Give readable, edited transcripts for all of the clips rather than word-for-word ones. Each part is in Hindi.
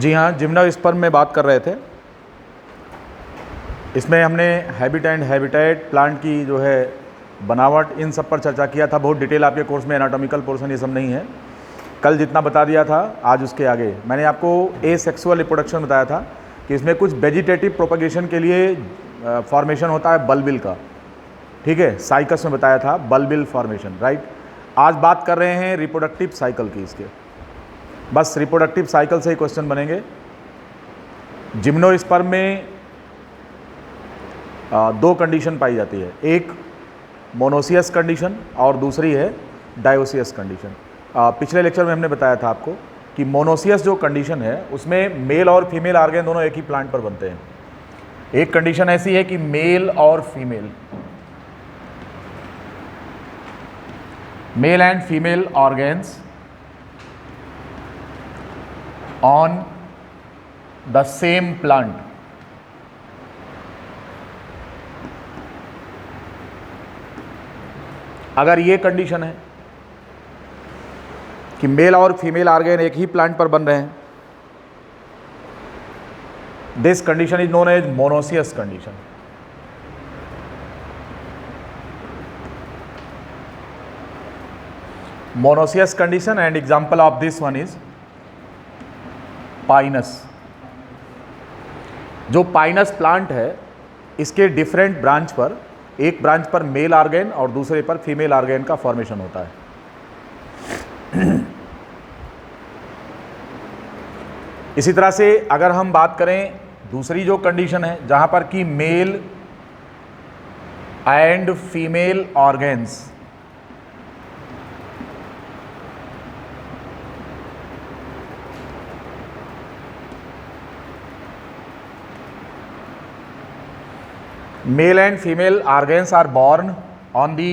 जी हाँ, जिम्नोस्पर्म में बात कर रहे थे। इसमें हमने हैबिट एंड हैबिटेट, प्लांट की जो है बनावट, इन सब पर चर्चा किया था। बहुत डिटेल आपके कोर्स में एनाटॉमिकल पोर्शन ये सब नहीं है। कल जितना बता दिया था आज उसके आगे मैंने आपको एसेक्सुअल रिप्रोडक्शन बताया था कि इसमें कुछ वेजिटेटिव प्रोपगेशन के लिए फॉर्मेशन होता है बल्बिल का, ठीक है। साइकस में बताया था बल्बिल फॉर्मेशन, राइट। आज बात कर रहे हैं रिप्रोडक्टिव साइकिल की। इसके बस रिप्रोडक्टिव साइकिल से ही क्वेश्चन बनेंगे। जिम्नोस्पर्म में दो कंडीशन पाई जाती है, एक मोनोसियस कंडीशन और दूसरी है डायोसियस कंडीशन। पिछले लेक्चर में हमने बताया था आपको कि मोनोसियस जो कंडीशन है उसमें मेल और फीमेल ऑर्गेन दोनों एक ही प्लांट पर बनते हैं। एक कंडीशन ऐसी है कि मेल और female, mail and female organs on the same plant अगर ये कंडीशन है कि मेल और फीमेल ऑर्गेन एक ही प्लांट पर बन रहे हैं, this condition is known as monoecious condition. Monoecious condition and example of this one is Pinus. जो पाइनस प्लांट है इसके डिफरेंट ब्रांच पर, एक ब्रांच पर मेल ऑर्गेन और दूसरे पर फीमेल ऑर्गेन का फॉर्मेशन होता है। इसी तरह से अगर हम बात करें दूसरी जो कंडीशन है जहां पर कि mail and female organs male and female organs are born on the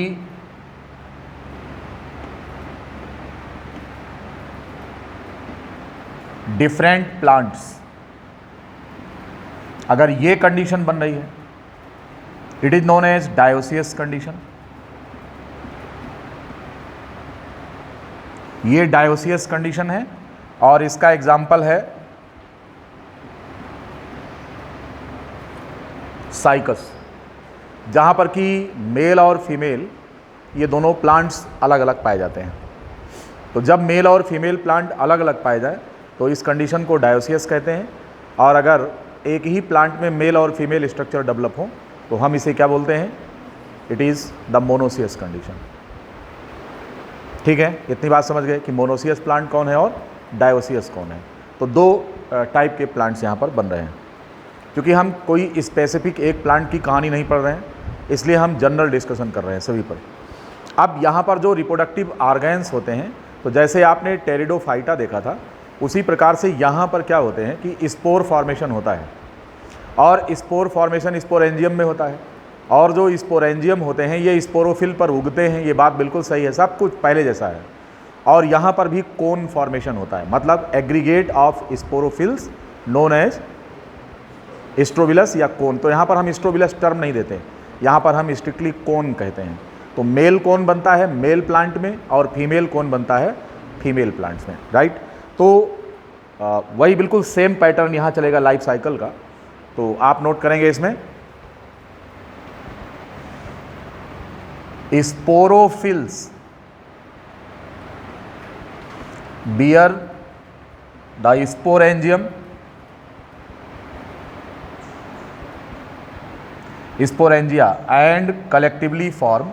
different plants, अगर ये कंडीशन बन रही है it is known as dioecious condition. ये डायोसियस कंडीशन है और इसका एग्जाम्पल है साइकस, जहाँ पर कि मेल और फीमेल ये दोनों प्लांट्स अलग अलग पाए जाते हैं। तो जब मेल और फीमेल प्लांट अलग अलग पाए जाए तो इस कंडीशन को डायोसियस कहते हैं। और अगर एक ही प्लांट में मेल और फीमेल स्ट्रक्चर डेवलप हो तो हम इसे क्या बोलते हैं, it is the monoecious condition. ठीक है, इतनी बात समझ गए कि मोनोसियस प्लांट कौन है और डायोसियस कौन है। तो दो टाइप के प्लांट्स यहाँ पर बन रहे हैं। क्योंकि हम कोई स्पेसिफिक एक प्लांट की कहानी नहीं पढ़ रहे हैं इसलिए हम जनरल डिस्कशन कर रहे हैं सभी पर। अब यहाँ पर जो रिप्रोडक्टिव ऑर्गेन्स होते हैं, तो जैसे आपने टेरिडोफाइटा देखा था उसी प्रकार से यहाँ पर क्या होते हैं कि स्पोर फॉर्मेशन होता है और स्पोर फॉर्मेशन स्पोरेंजियम में होता है। और जो स्पोरेंजियम होते हैं ये स्पोरोफिल पर उगते हैं, ये बात बिल्कुल सही है, सब कुछ पहले जैसा है। और यहाँ पर भी कोन फॉर्मेशन होता है, मतलब aggregate of sporophylls known as strobilus या कोन। तो यहाँ पर हम स्ट्रोबिलस टर्म नहीं देते, यहाँ पर हम स्ट्रिक्टली कोन कहते हैं। तो मेल कोन बनता है मेल प्लांट में और फीमेल कोन बनता है फीमेल प्लांट्स में, राइट। तो वही बिल्कुल सेम पैटर्न यहाँ चलेगा लाइफ साइकिल का। तो आप नोट करेंगे इसमें sporophylls bear the sporangium, sporangia and collectively form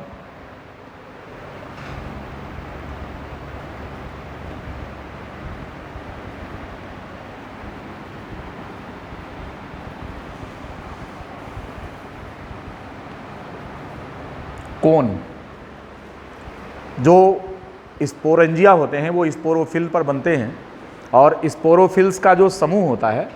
कोन। जो स्पोरेंजिया होते हैं वो स्पोरोफिल पर बनते हैं और स्पोरोफिल्स का जो समूह होता है,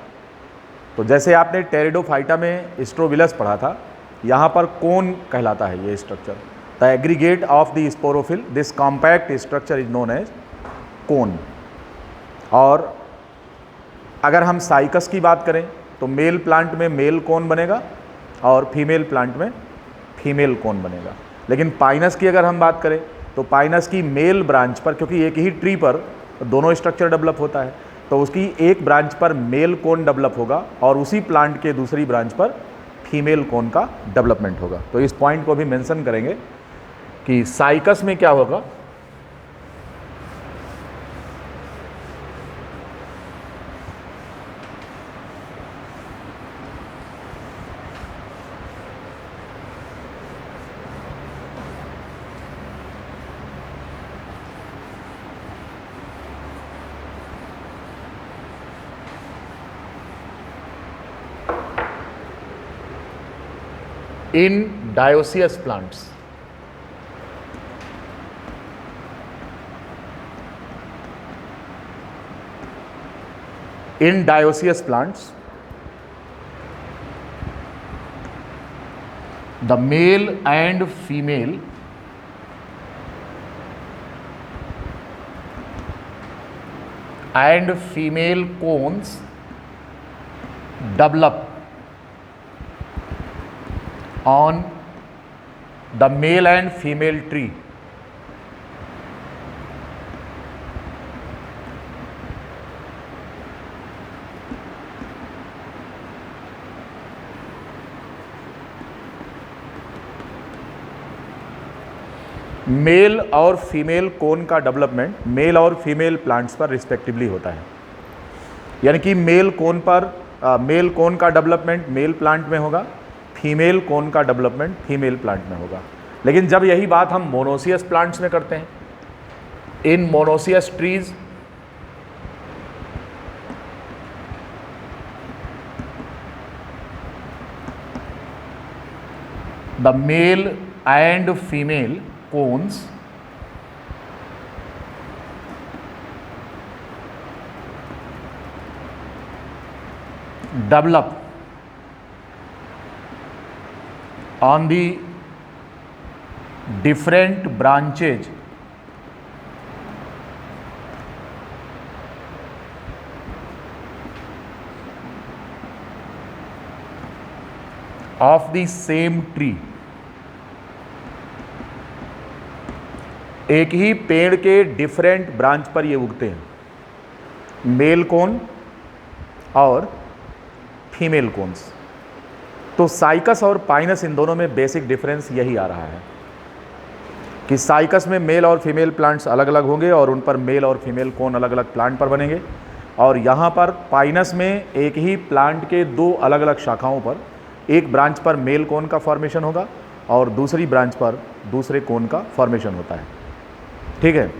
तो जैसे आपने टेरिडोफाइटा में स्ट्रोबिलस पढ़ा था, यहाँ पर कोन कहलाता है ये structure. The aggregate of the sporophyll, this compact structure is known as cone. और अगर हम साइकस की बात करें तो मेल प्लांट में मेल कोन बनेगा और फीमेल प्लांट में फीमेल कोन बनेगा। लेकिन पाइनस की अगर हम बात करें तो पाइनस की मेल ब्रांच पर, क्योंकि एक ही ट्री पर दोनों स्ट्रक्चर डेवलप होता है, तो उसकी एक ब्रांच पर मेल कोन डेवलप होगा और उसी प्लांट के दूसरी ब्रांच पर फीमेल कोन का डेवलपमेंट होगा। तो इस पॉइंट को भी मेंशन करेंगे कि साइकस में क्या होगा, in dioecious plants, in dioecious plants the male and female cones develop on the male and female tree male और फीमेल कोन का डेवलपमेंट मेल और फीमेल प्लांट्स पर रिस्पेक्टिवली होता है। यानी कि मेल कोन का डेवलपमेंट मेल प्लांट में होगा, फीमेल कोन का डेवलपमेंट फीमेल प्लांट में होगा। लेकिन जब यही बात हम मोनोसियस प्लांट्स में करते हैं, in monoecious trees the male and female cones develop on the different branches of the same tree। एक ही पेड़ के डिफरेंट ब्रांच पर ये उगते हैं, मेल कोन और फीमेल कोन्स। तो साइकस और पाइनस इन दोनों में बेसिक डिफरेंस यही आ रहा है कि साइकस में मेल और फीमेल प्लांट्स अलग अलग होंगे और उन पर मेल और फीमेल कोन अलग अलग प्लांट पर बनेंगे, और यहाँ पर पाइनस में एक ही प्लांट के दो अलग अलग शाखाओं पर एक ब्रांच पर मेल कोन का फॉर्मेशन होगा और दूसरी ब्रांच पर दूसरे कोन का फॉर्मेशन होता है। ठीक है,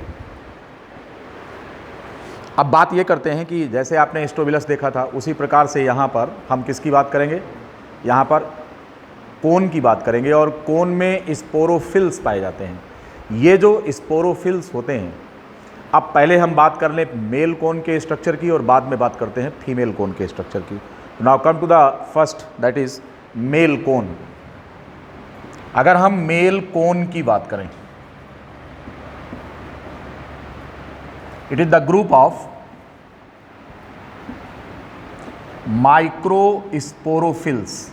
अब बात ये करते हैं कि जैसे आपने स्ट्रोबिलस देखा था उसी प्रकार से यहाँ पर हम किसकी बात करेंगे, यहाँ पर कोन की बात करेंगे, और कोन में स्पोरोफिल्स पाए जाते हैं। ये जो स्पोरोफिल्स होते हैं, अब पहले हम बात कर लें मेल कोन के स्ट्रक्चर की और बाद में बात करते हैं फीमेल कोन के स्ट्रक्चर की। Now come to the first, that is male cone. अगर हम मेल कोन की बात करें, it is the group of microsporophylls,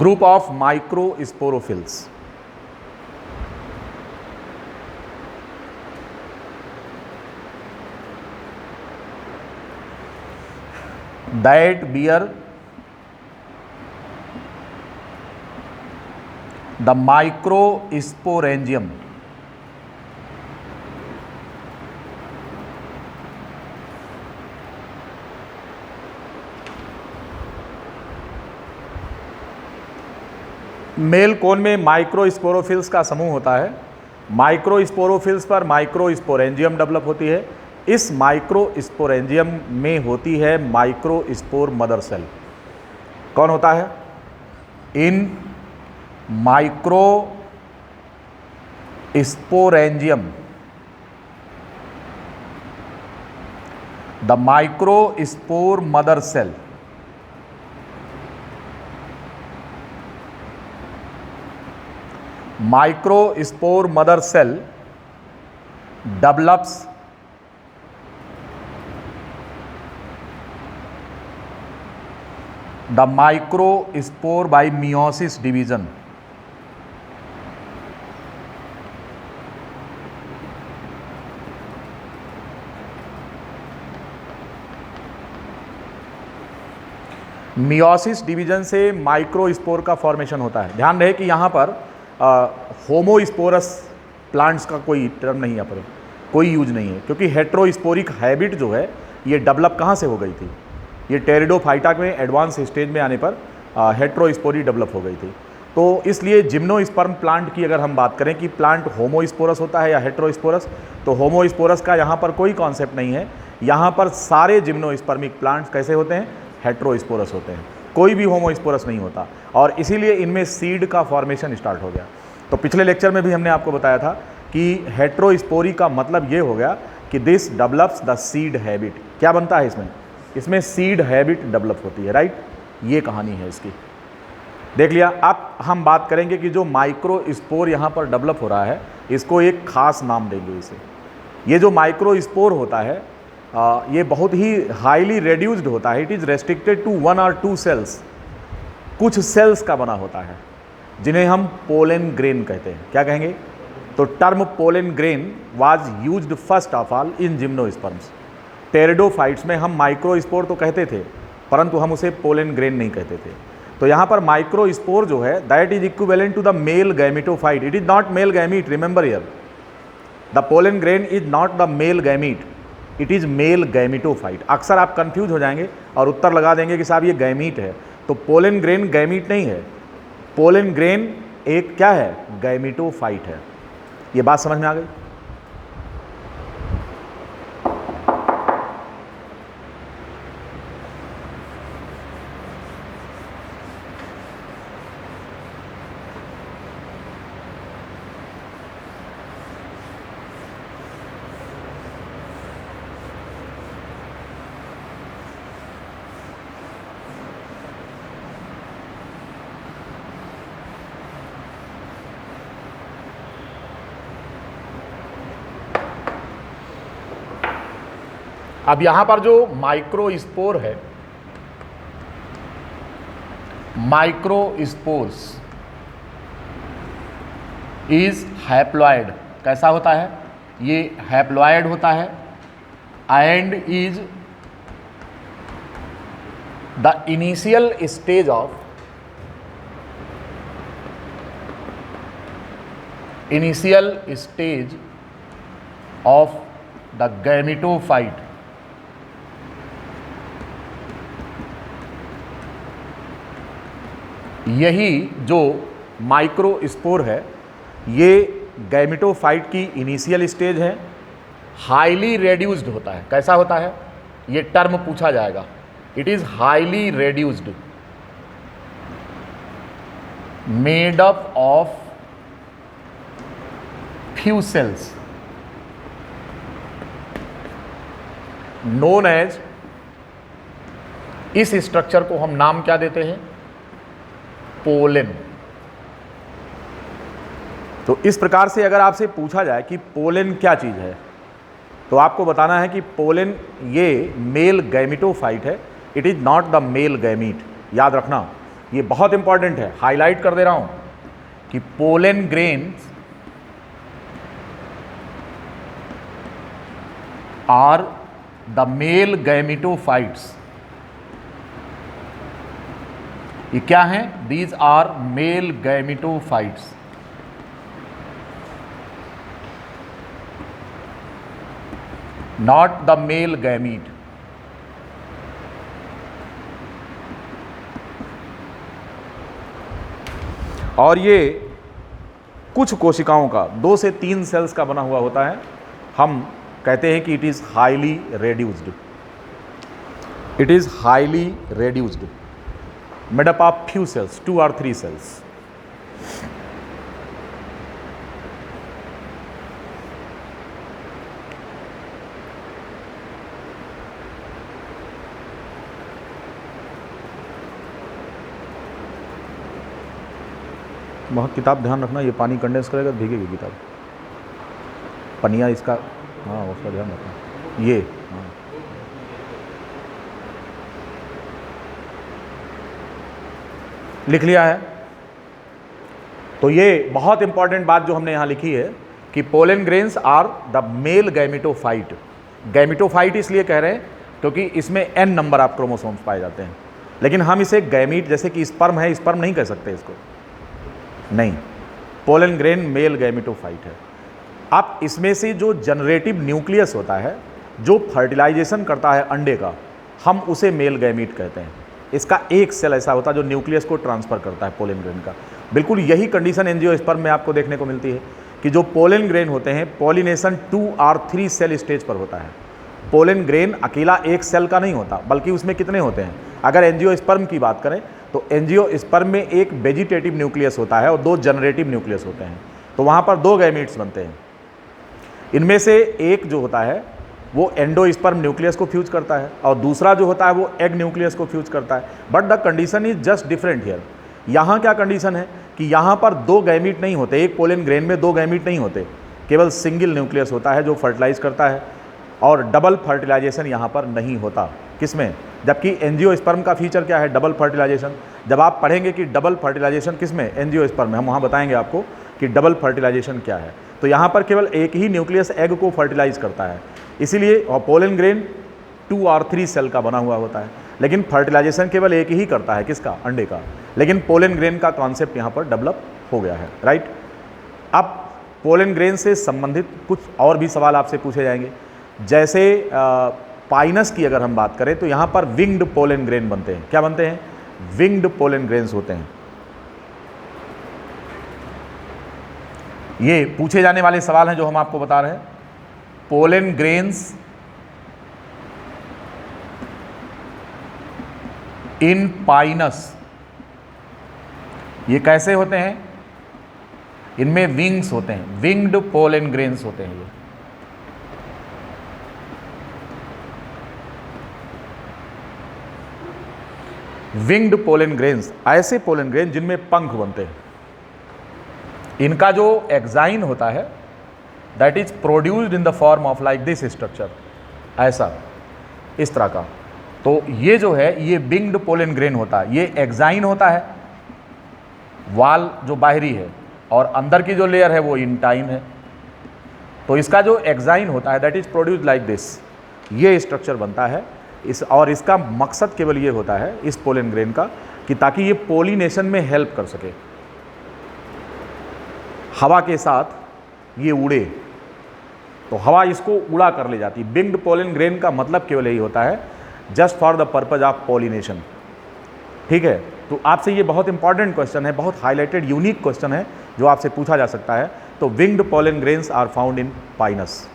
group of microsporophylls that bear the microsporangium male cone में माइक्रोस्पोरोफिल्स का समूह होता है। माइक्रोस्पोरोफिल्स पर माइक्रोस्पोरेंजियम डेवलप होती है। इस माइक्रोस्पोरेंजियम में होती है माइक्रोस्पोर मदर सेल। कौन होता है? In microsporangium the microspore mother cell microspore mother cell develops the microspore by meiosis division meiosis division से माइक्रोस्पोर का फॉर्मेशन होता है। ध्यान रहे कि यहाँ पर होमोस्पोरस प्लांट्स का कोई टर्म नहीं है, पर कोई यूज नहीं है, क्योंकि हेट्रोस्पोरिक हैबिट जो है ये डेवलप कहाँ से हो गई थी, ये टेरिडोफाइटा में एडवांस स्टेज में आने पर हेट्रोस्पोरी डेवलप हो गई थी। तो इसलिए जिम्नोस्पर्म प्लांट की अगर हम बात करें कि प्लांट होमोस्पोरस होता है या हेट्रोस्पोरस, तो होमोस्पोरस का यहाँ पर कोई कॉन्सेप्ट नहीं है। यहाँ पर सारे जिम्नोस्पर्मिक प्लांट्स कैसे होते हैं, हेट्रोस्पोरस होते हैं, कोई भी होमोस्पोरस नहीं होता, और इसीलिए इनमें सीड का फॉर्मेशन स्टार्ट हो गया। तो पिछले लेक्चर में भी हमने आपको बताया था कि हेट्रोस्पोरी का मतलब ये हो गया कि this develops the seed habit. क्या बनता है इसमें, इसमें सीड हैबिट डेवलप होती है, राइट। ये कहानी है इसकी, देख लिया। अब हम बात करेंगे कि जो माइक्रोस्पोर यहाँ पर डेवलप हो रहा है, इसको एक खास नाम देंगे इसे। ये जो माइक्रोस्पोर होता है ये बहुत ही हाईली रेड्यूस्ड होता है। इट इज़ रेस्ट्रिक्टेड टू 1 और 2 सेल्स, कुछ सेल्स का बना होता है, जिन्हें हम पोलन ग्रेन कहते हैं। क्या कहेंगे, तो term pollen grain was used first of all in gymnosperms. Pteridophytes में हम माइक्रोस्पोर तो कहते थे, परंतु हम उसे पोलन ग्रेन नहीं कहते थे। तो यहाँ पर माइक्रोस्पोर जो है that is equivalent to the male gametophyte. It is not male gamete, remember here the pollen grain is not the male gamete, it is male gametophyte. अक्सर आप कंफ्यूज हो जाएंगे और उत्तर लगा देंगे कि साहब ये गैमीट है, तो पोलन ग्रेन गैमीट नहीं है, पोलन ग्रेन एक क्या है, गैमेटोफाइट है। ये बात समझ में आ गई। अब यहां पर जो माइक्रोस्पोर है, माइक्रोस्पोर्स इज हैप्लॉयड। कैसा होता है, ये हैप्लॉयड होता है and is the initial stage of the gametophyte. यही जो माइक्रोस्पोर है ये गैमेटोफाइट की इनिशियल स्टेज है, हाईली रेड्यूस्ड होता है। कैसा होता है, ये टर्म पूछा जाएगा, it is highly reduced, made up of few cells known as. इस स्ट्रक्चर को हम नाम क्या देते हैं, पोलन। तो इस प्रकार से अगर आपसे पूछा जाए कि पोलन क्या चीज है, तो आपको बताना है कि पोलन ये मेल गैमेटोफाइट है, it is not the male gamete. याद रखना, ये बहुत इंपॉर्टेंट है, हाईलाइट कर दे रहा हूं कि pollen grains are the male gametophytes. ये क्या हैं, these are male gametophytes. Not the male gamete. और ये कुछ कोशिकाओं का 2 से 3 सेल्स का बना हुआ होता है। हम कहते हैं कि it is highly reduced, it is highly reduced, made up of few cells, 2 or 3 cells. बहुत किताब ध्यान रखना, ये पानी कंडेंस करेगा भीगेगी किताब, पनिया इसका, हाँ उसका ध्यान रखना। ये हाँ लिख लिया है। तो ये बहुत इंपॉर्टेंट बात जो हमने यहां लिखी है कि pollen grains are the male gametophyte. Gametophyte इसलिए कह रहे हैं क्योंकि इसमें n नंबर ऑफ क्रोमोसोम्स पाए जाते हैं। लेकिन हम इसे गैमीट, जैसे कि स्पर्म है, स्पर्म नहीं कह सकते इसको, नहीं, पोलन ग्रेन मेल गैमेटोफाइट है। अब इसमें से जो जनरेटिव न्यूक्लियस होता है, जो फर्टिलाइजेशन करता है अंडे का, हम उसे मेल गैमीट कहते हैं। इसका एक सेल ऐसा होता है जो न्यूक्लियस को ट्रांसफ़र करता है पोलन ग्रेन का। बिल्कुल यही कंडीशन एंजियोस्पर्म में आपको देखने को मिलती है कि जो पोलन ग्रेन होते हैं पॉलिनेशन 2 और 3 सेल स्टेज पर होता है। पोलन ग्रेन अकेला एक सेल का नहीं होता, बल्कि उसमें कितने होते हैं। अगर एंजियोस्पर्म की बात करें तो एंजियोस्पर्म में एक वेजिटेटिव न्यूक्लियस होता है और 2 जनरेटिव न्यूक्लियस होते हैं, तो वहाँ पर 2 गैमीट्स बनते हैं। इनमें से एक जो होता है वो एंडोस्पर्म न्यूक्लियस को फ्यूज करता है और दूसरा जो होता है वो एग न्यूक्लियस को फ्यूज करता है। But the condition is just different here. यहाँ क्या कंडीशन है कि यहाँ पर 2 गैमीट नहीं होते, एक पोलन ग्रेन में 2 गैमीट नहीं होते, केवल सिंगल न्यूक्लियस होता है जो फर्टिलाइज करता है, और डबल फर्टिलाइजेशन यहाँ पर नहीं होता। किसमें? जबकि एंजियोस्पर्म का फीचर क्या है? Double fertilisation. जब आप पढ़ेंगे कि डबल फर्टिलाइजेशन किसमें, एंजियोस्पर्म में, हम वहाँ बताएंगे आपको कि डबल फर्टिलाइजेशन क्या है। तो यहाँ पर केवल एक ही न्यूक्लियस एग को फर्टिलाइज करता है, इसीलिए पोलन ग्रेन 2 और 3 सेल का बना हुआ होता है, लेकिन फर्टिलाइजेशन केवल एक ही करता है, किसका? अंडे का। लेकिन पोलन ग्रेन का कॉन्सेप्ट यहाँ पर डेवलप हो गया है, राइट। अब पोलन ग्रेन से संबंधित कुछ और भी सवाल आपसे पूछे जाएंगे। जैसे पाइनस की अगर हम बात करें तो यहाँ पर विंग्ड पोलन ग्रेन बनते हैं। क्या बनते हैं? विंग्ड पोलन ग्रेन्स होते हैं। ये पूछे जाने वाले सवाल हैं जो हम आपको बता रहे हैं। पोलन ग्रेन्स इन पाइनस, ये कैसे होते हैं? इनमें विंग्स होते हैं, विंग्ड पोलन ग्रेन्स होते हैं। ये विंग्ड पोलन ग्रेन्स, ऐसे पोलन ग्रेन जिनमें पंख बनते हैं। इनका जो एग्जाइन होता है that is produced in the form of like this structure, ऐसा, इस तरह का। तो ये जो है ये विंग्ड पोलन ग्रेन होता है। ये एग्जाइन होता है, वाल जो बाहरी है, और अंदर की जो लेयर है वो इंटाइन है। तो इसका जो एग्जाइन होता है that is produced like this, ये स्ट्रक्चर बनता है इस, और इसका मकसद केवल ये होता है इस पोलन ग्रेन का कि ताकि ये पोलिनेशन में हेल्प कर सके, हवा के साथ ये उड़े, तो हवा इसको उड़ा कर ले जाती। विंग्ड पोलन ग्रेन का मतलब केवल यही होता है, just for the purpose of pollination. ठीक है, तो आपसे ये बहुत इंपॉर्टेंट क्वेश्चन है, बहुत हाईलाइटेड यूनिक क्वेश्चन है जो आपसे पूछा जा सकता है। तो winged pollen grains are found in Pinus.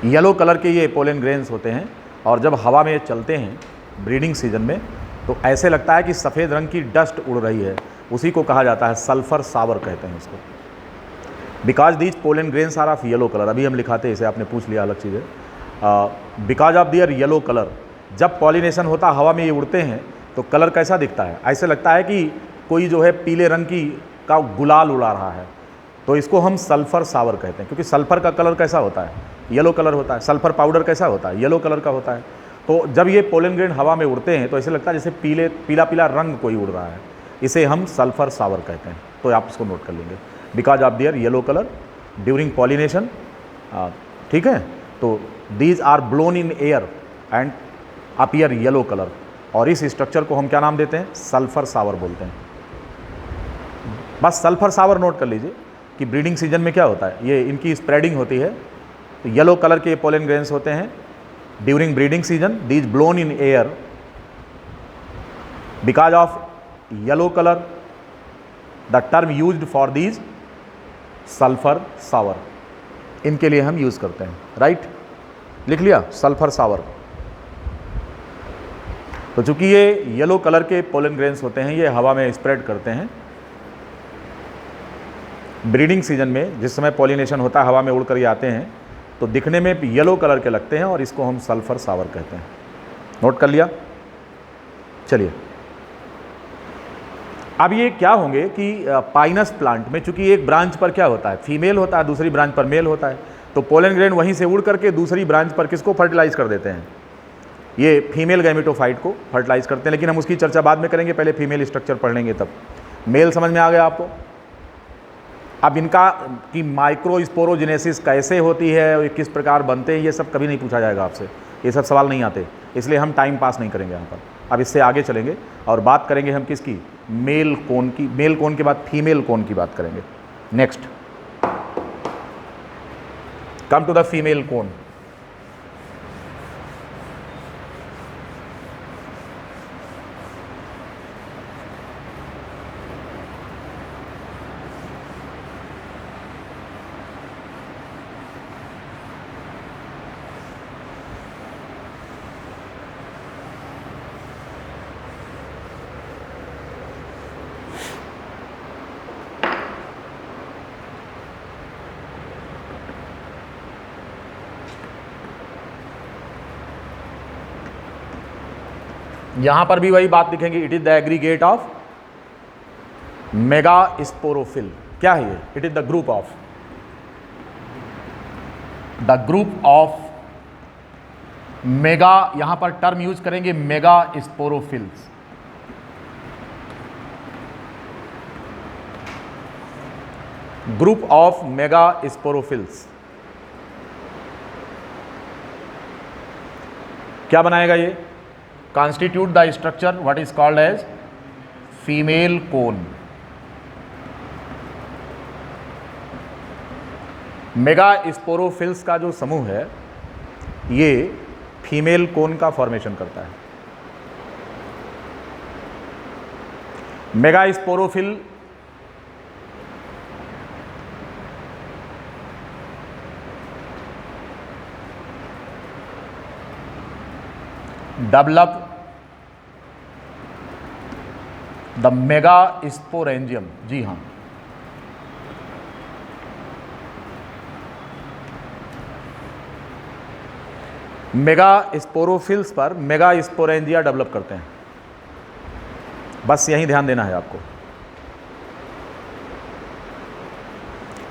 Yellow colour के ये पोलन ग्रेन्स होते हैं, और जब हवा में चलते हैं ब्रीडिंग सीजन में तो ऐसे लगता है कि सफ़ेद रंग की डस्ट उड़ रही है। उसी को कहा जाता है सल्फर सावर कहते हैं इसको। Because these pollen grains are of yellow colour, अभी हम लिखाते हैं इसे, आपने पूछ लिया अलग चीज़ है। Because of their yellow colour, जब पॉलिनेशन होता हवा में ये उड़ते हैं तो कलर कैसा दिखता है? ऐसे लगता है कि कोई जो है पीले रंग की का गुलाल उड़ा रहा है। तो इसको हम सल्फर सावर कहते हैं, क्योंकि सल्फर का कलर कैसा होता है? येलो कलर होता है। सल्फर पाउडर कैसा होता है? येलो कलर का होता है। तो जब ये पोलन ग्रेन हवा में उड़ते हैं तो ऐसे लगता है जैसे पीला पीला रंग कोई उड़ रहा है, इसे हम सल्फर सावर कहते हैं। तो आप इसको नोट कर लेंगे, because of their yellow colour during pollination. ठीक है, तो these are blown in air and appear yellow colour, और इस स्ट्रक्चर को हम क्या नाम देते हैं? सल्फर सावर बोलते हैं। बस सल्फर सावर नोट कर लीजिए कि ब्रीडिंग सीजन में क्या होता है, ये इनकी स्प्रेडिंग होती है। तो येलो कलर के पोलन ग्रेन्स होते हैं during breeding season, these blown in air, because of yellow colour the term used for these sulphur shower, इनके लिए हम यूज़ करते हैं, राइट। लिख लिया सल्फर सावर। तो चूंकि ये येलो कलर के पोलन ग्रेन्स होते हैं, ये हवा में स्प्रेड करते हैं ब्रीडिंग सीजन में, जिस समय पॉलिनेशन होता है हवा में उड़ कर ये आते हैं, तो दिखने में येलो कलर के लगते हैं और इसको हम सल्फर सावर कहते हैं। नोट कर लिया। चलिए, अब ये क्या होंगे कि पाइनस प्लांट में चूंकि एक ब्रांच पर क्या होता है? फीमेल होता है, दूसरी ब्रांच पर मेल होता है। तो पोलन ग्रेन वहीं से उड़ करके दूसरी ब्रांच पर किसको फर्टिलाइज कर देते हैं? ये फीमेल गैमेटोफाइट को फर्टिलाइज करते हैं, लेकिन हम उसकी चर्चा बाद में करेंगे, पहले फीमेल स्ट्रक्चर पढ़ लेंगे तब। मेल समझ में आ गया आपको? अब इनका कि माइक्रोस्पोरोजेनेसिस कैसे होती है और किस प्रकार बनते हैं, ये सब कभी नहीं पूछा जाएगा आपसे, ये सब सवाल नहीं आते, इसलिए हम टाइम पास नहीं करेंगे यहाँ पर। अब इससे आगे चलेंगे और बात करेंगे हम किसकी, मेल कोन की। मेल कोन के बाद फीमेल कोन की बात करेंगे। Next, come to the female cone. यहां पर भी वही बात लिखेंगे, it is the aggregate of mega sporophyll. क्या है ये, it is the group of mega, यहां पर टर्म यूज करेंगे mega sporophylls. Group of mega sporophylls क्या बनाएगा ये, constitute the structure what is called as female cone। Mega sporophylls का जो समूह है ये फीमेल कोन का फॉर्मेशन करता है। Megasporophyll develop the megasporangium. जी हाँ, मेगा स्पोरोफिल्स पर मेगा स्पोरेंजिया डेवलप करते हैं। बस यही ध्यान देना है आपको।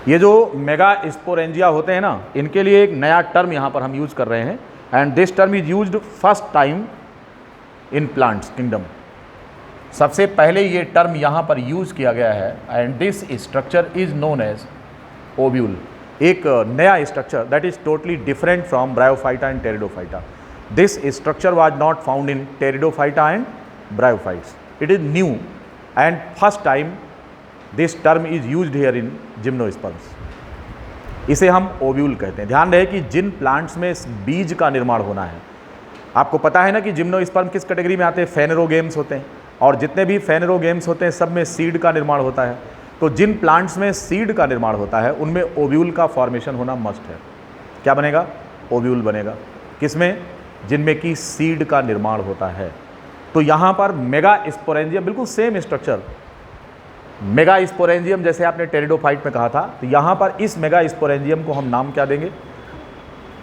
ये जो मेगा स्पोरेंजिया होते हैं ना, इनके लिए एक नया टर्म यहां पर हम यूज कर रहे हैं, and this term is used first time in plants kingdom. सबसे पहले ये टर्म यहाँ पर यूज़ किया गया है, and this structure is known as ovule. एक नया structure that is totally different from Bryophyta and Pteridophyta. This structure was not found in Pteridophyta and bryophytes, it is new and first time this term is used here in gymnosperms. इसे हम ओव्यूल कहते हैं। ध्यान रहे कि जिन प्लांट्स में बीज का निर्माण होना है, आपको पता है ना कि जिम्नोस्पर्म किस कैटेगरी में आते हैं, फेनेरोगेम्स होते हैं, और जितने भी फेनेरोगेम्स होते हैं सब में सीड का निर्माण होता है। तो जिन प्लांट्स में सीड का निर्माण होता है उनमें ओव्यूल का फॉर्मेशन होना मस्ट है। क्या बनेगा, ओव्यूल बनेगा। किसमें, जिनमें कि सीड का निर्माण होता है। तो यहाँ पर मेगा स्पोरेंजियम बिल्कुल सेम स्ट्रक्चर, मेगा स्पोरेंजियम जैसे आपने टेरिडोफाइट में कहा था, तो यहाँ पर इस मेगा स्पोरेंजियम को हम नाम क्या देंगे,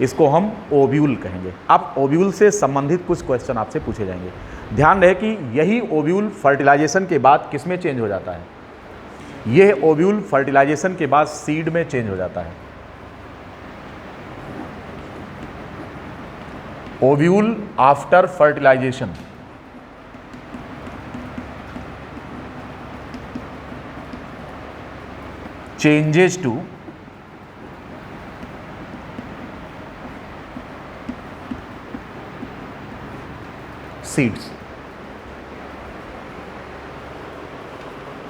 इसको हम ओव्यूल कहेंगे। अब ओव्यूल से संबंधित कुछ क्वेश्चन आपसे पूछे जाएंगे। ध्यान रहे कि यही ओव्यूल फर्टिलाइजेशन के बाद किस में चेंज हो जाता है, यह ओव्यूल फर्टिलाइजेशन के बाद सीड में चेंज हो जाता है। Ovule after fertilization changes to seeds.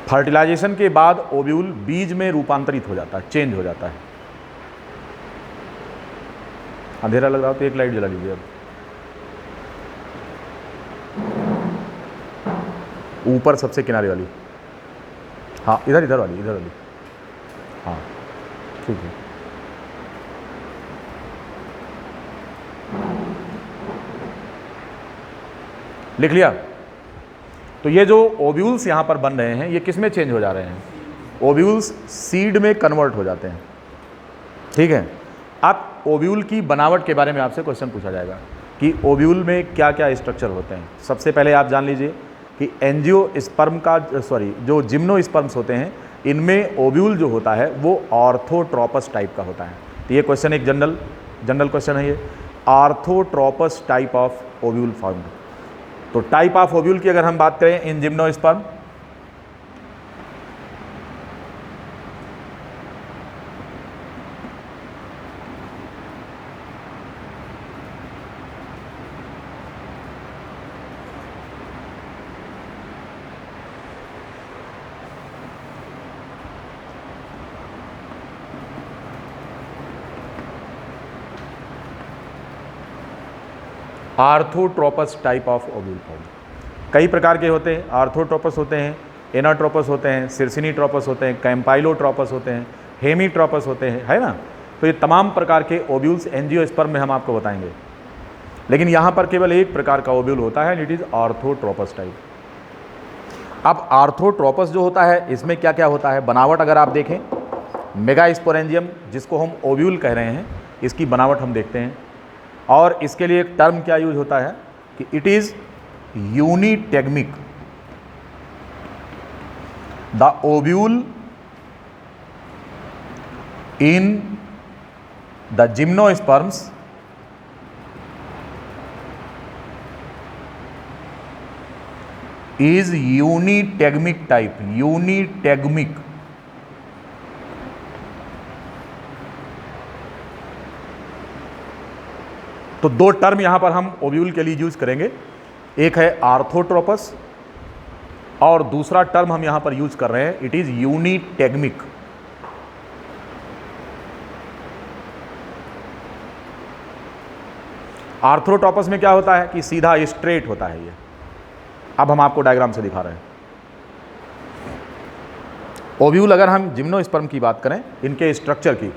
Fertilization के बाद ओव्यूल बीज में रूपांतरित हो जाता है, चेंज हो जाता है। अंधेरा लग रहा हो तो एक लाइट जला लीजिए। अब ऊपर सबसे किनारे वाली, हाँ इधर वाली, हाँ ठीक है। लिख लिया। तो ये जो ओव्यूल्स यहाँ पर बन रहे हैं ये किस में चेंज हो जा रहे हैं, ओव्यूल्स सीड में कन्वर्ट हो जाते हैं। ठीक है। अब ओव्यूल की बनावट के बारे में आपसे क्वेश्चन पूछा जाएगा कि ओव्यूल में क्या क्या स्ट्रक्चर होते हैं। सबसे पहले आप जान लीजिए कि एंजियोस्पर्म का जो जिम्नोस्पर्म्स होते हैं इनमें ओव्यूल जो होता है वो ऑर्थोट्रोपस टाइप का होता है। तो ये क्वेश्चन एक जनरल क्वेश्चन है, ये orthotropous type of ovule found. तो टाइप ऑफ ओव्यूल की अगर हम बात करें in gymnosperm, orthotropous type of ovule form. कई प्रकार के होते हैं, आर्थोट्रोपस होते हैं, एनाट्रोपस होते हैं, सिरसिनीट्रोपस होते हैं, कैम्पाइलोट्रोपस होते हैं, हेमीट्रोपस होते हैं, है ना। तो ये तमाम प्रकार के ओव्यूल्स एंजियोस्पर्म में हम आपको बताएंगे, लेकिन यहाँ पर केवल एक प्रकार का ओव्यूल होता है, इट इज़ आर्थोट्रोपस टाइप। अब आर्थोट्रोपस जो होता है इसमें क्या क्या होता है, बनावट अगर आप देखें, मेगास्पोरेंजियम जिसको हम ओव्यूल कह रहे हैं, इसकी बनावट हम देखते हैं। और इसके लिए एक टर्म क्या यूज होता है कि it is unitegmic. The ovule in the gymnosperms is unitegmic type, unitegmic. तो दो टर्म यहां पर हम ओव्यूल के लिए यूज करेंगे, एक है आर्थोट्रोपस और दूसरा टर्म हम यहां पर यूज कर रहे हैं, इट इज यूनिटेगमिक। आर्थोट्रोपस में क्या होता है कि सीधा स्ट्रेट होता है ये। अब हम आपको डायग्राम से दिखा रहे हैं। ओव्यूल अगर हम जिम्नोस्पर्म की बात करें, इनके स्ट्रक्चर की,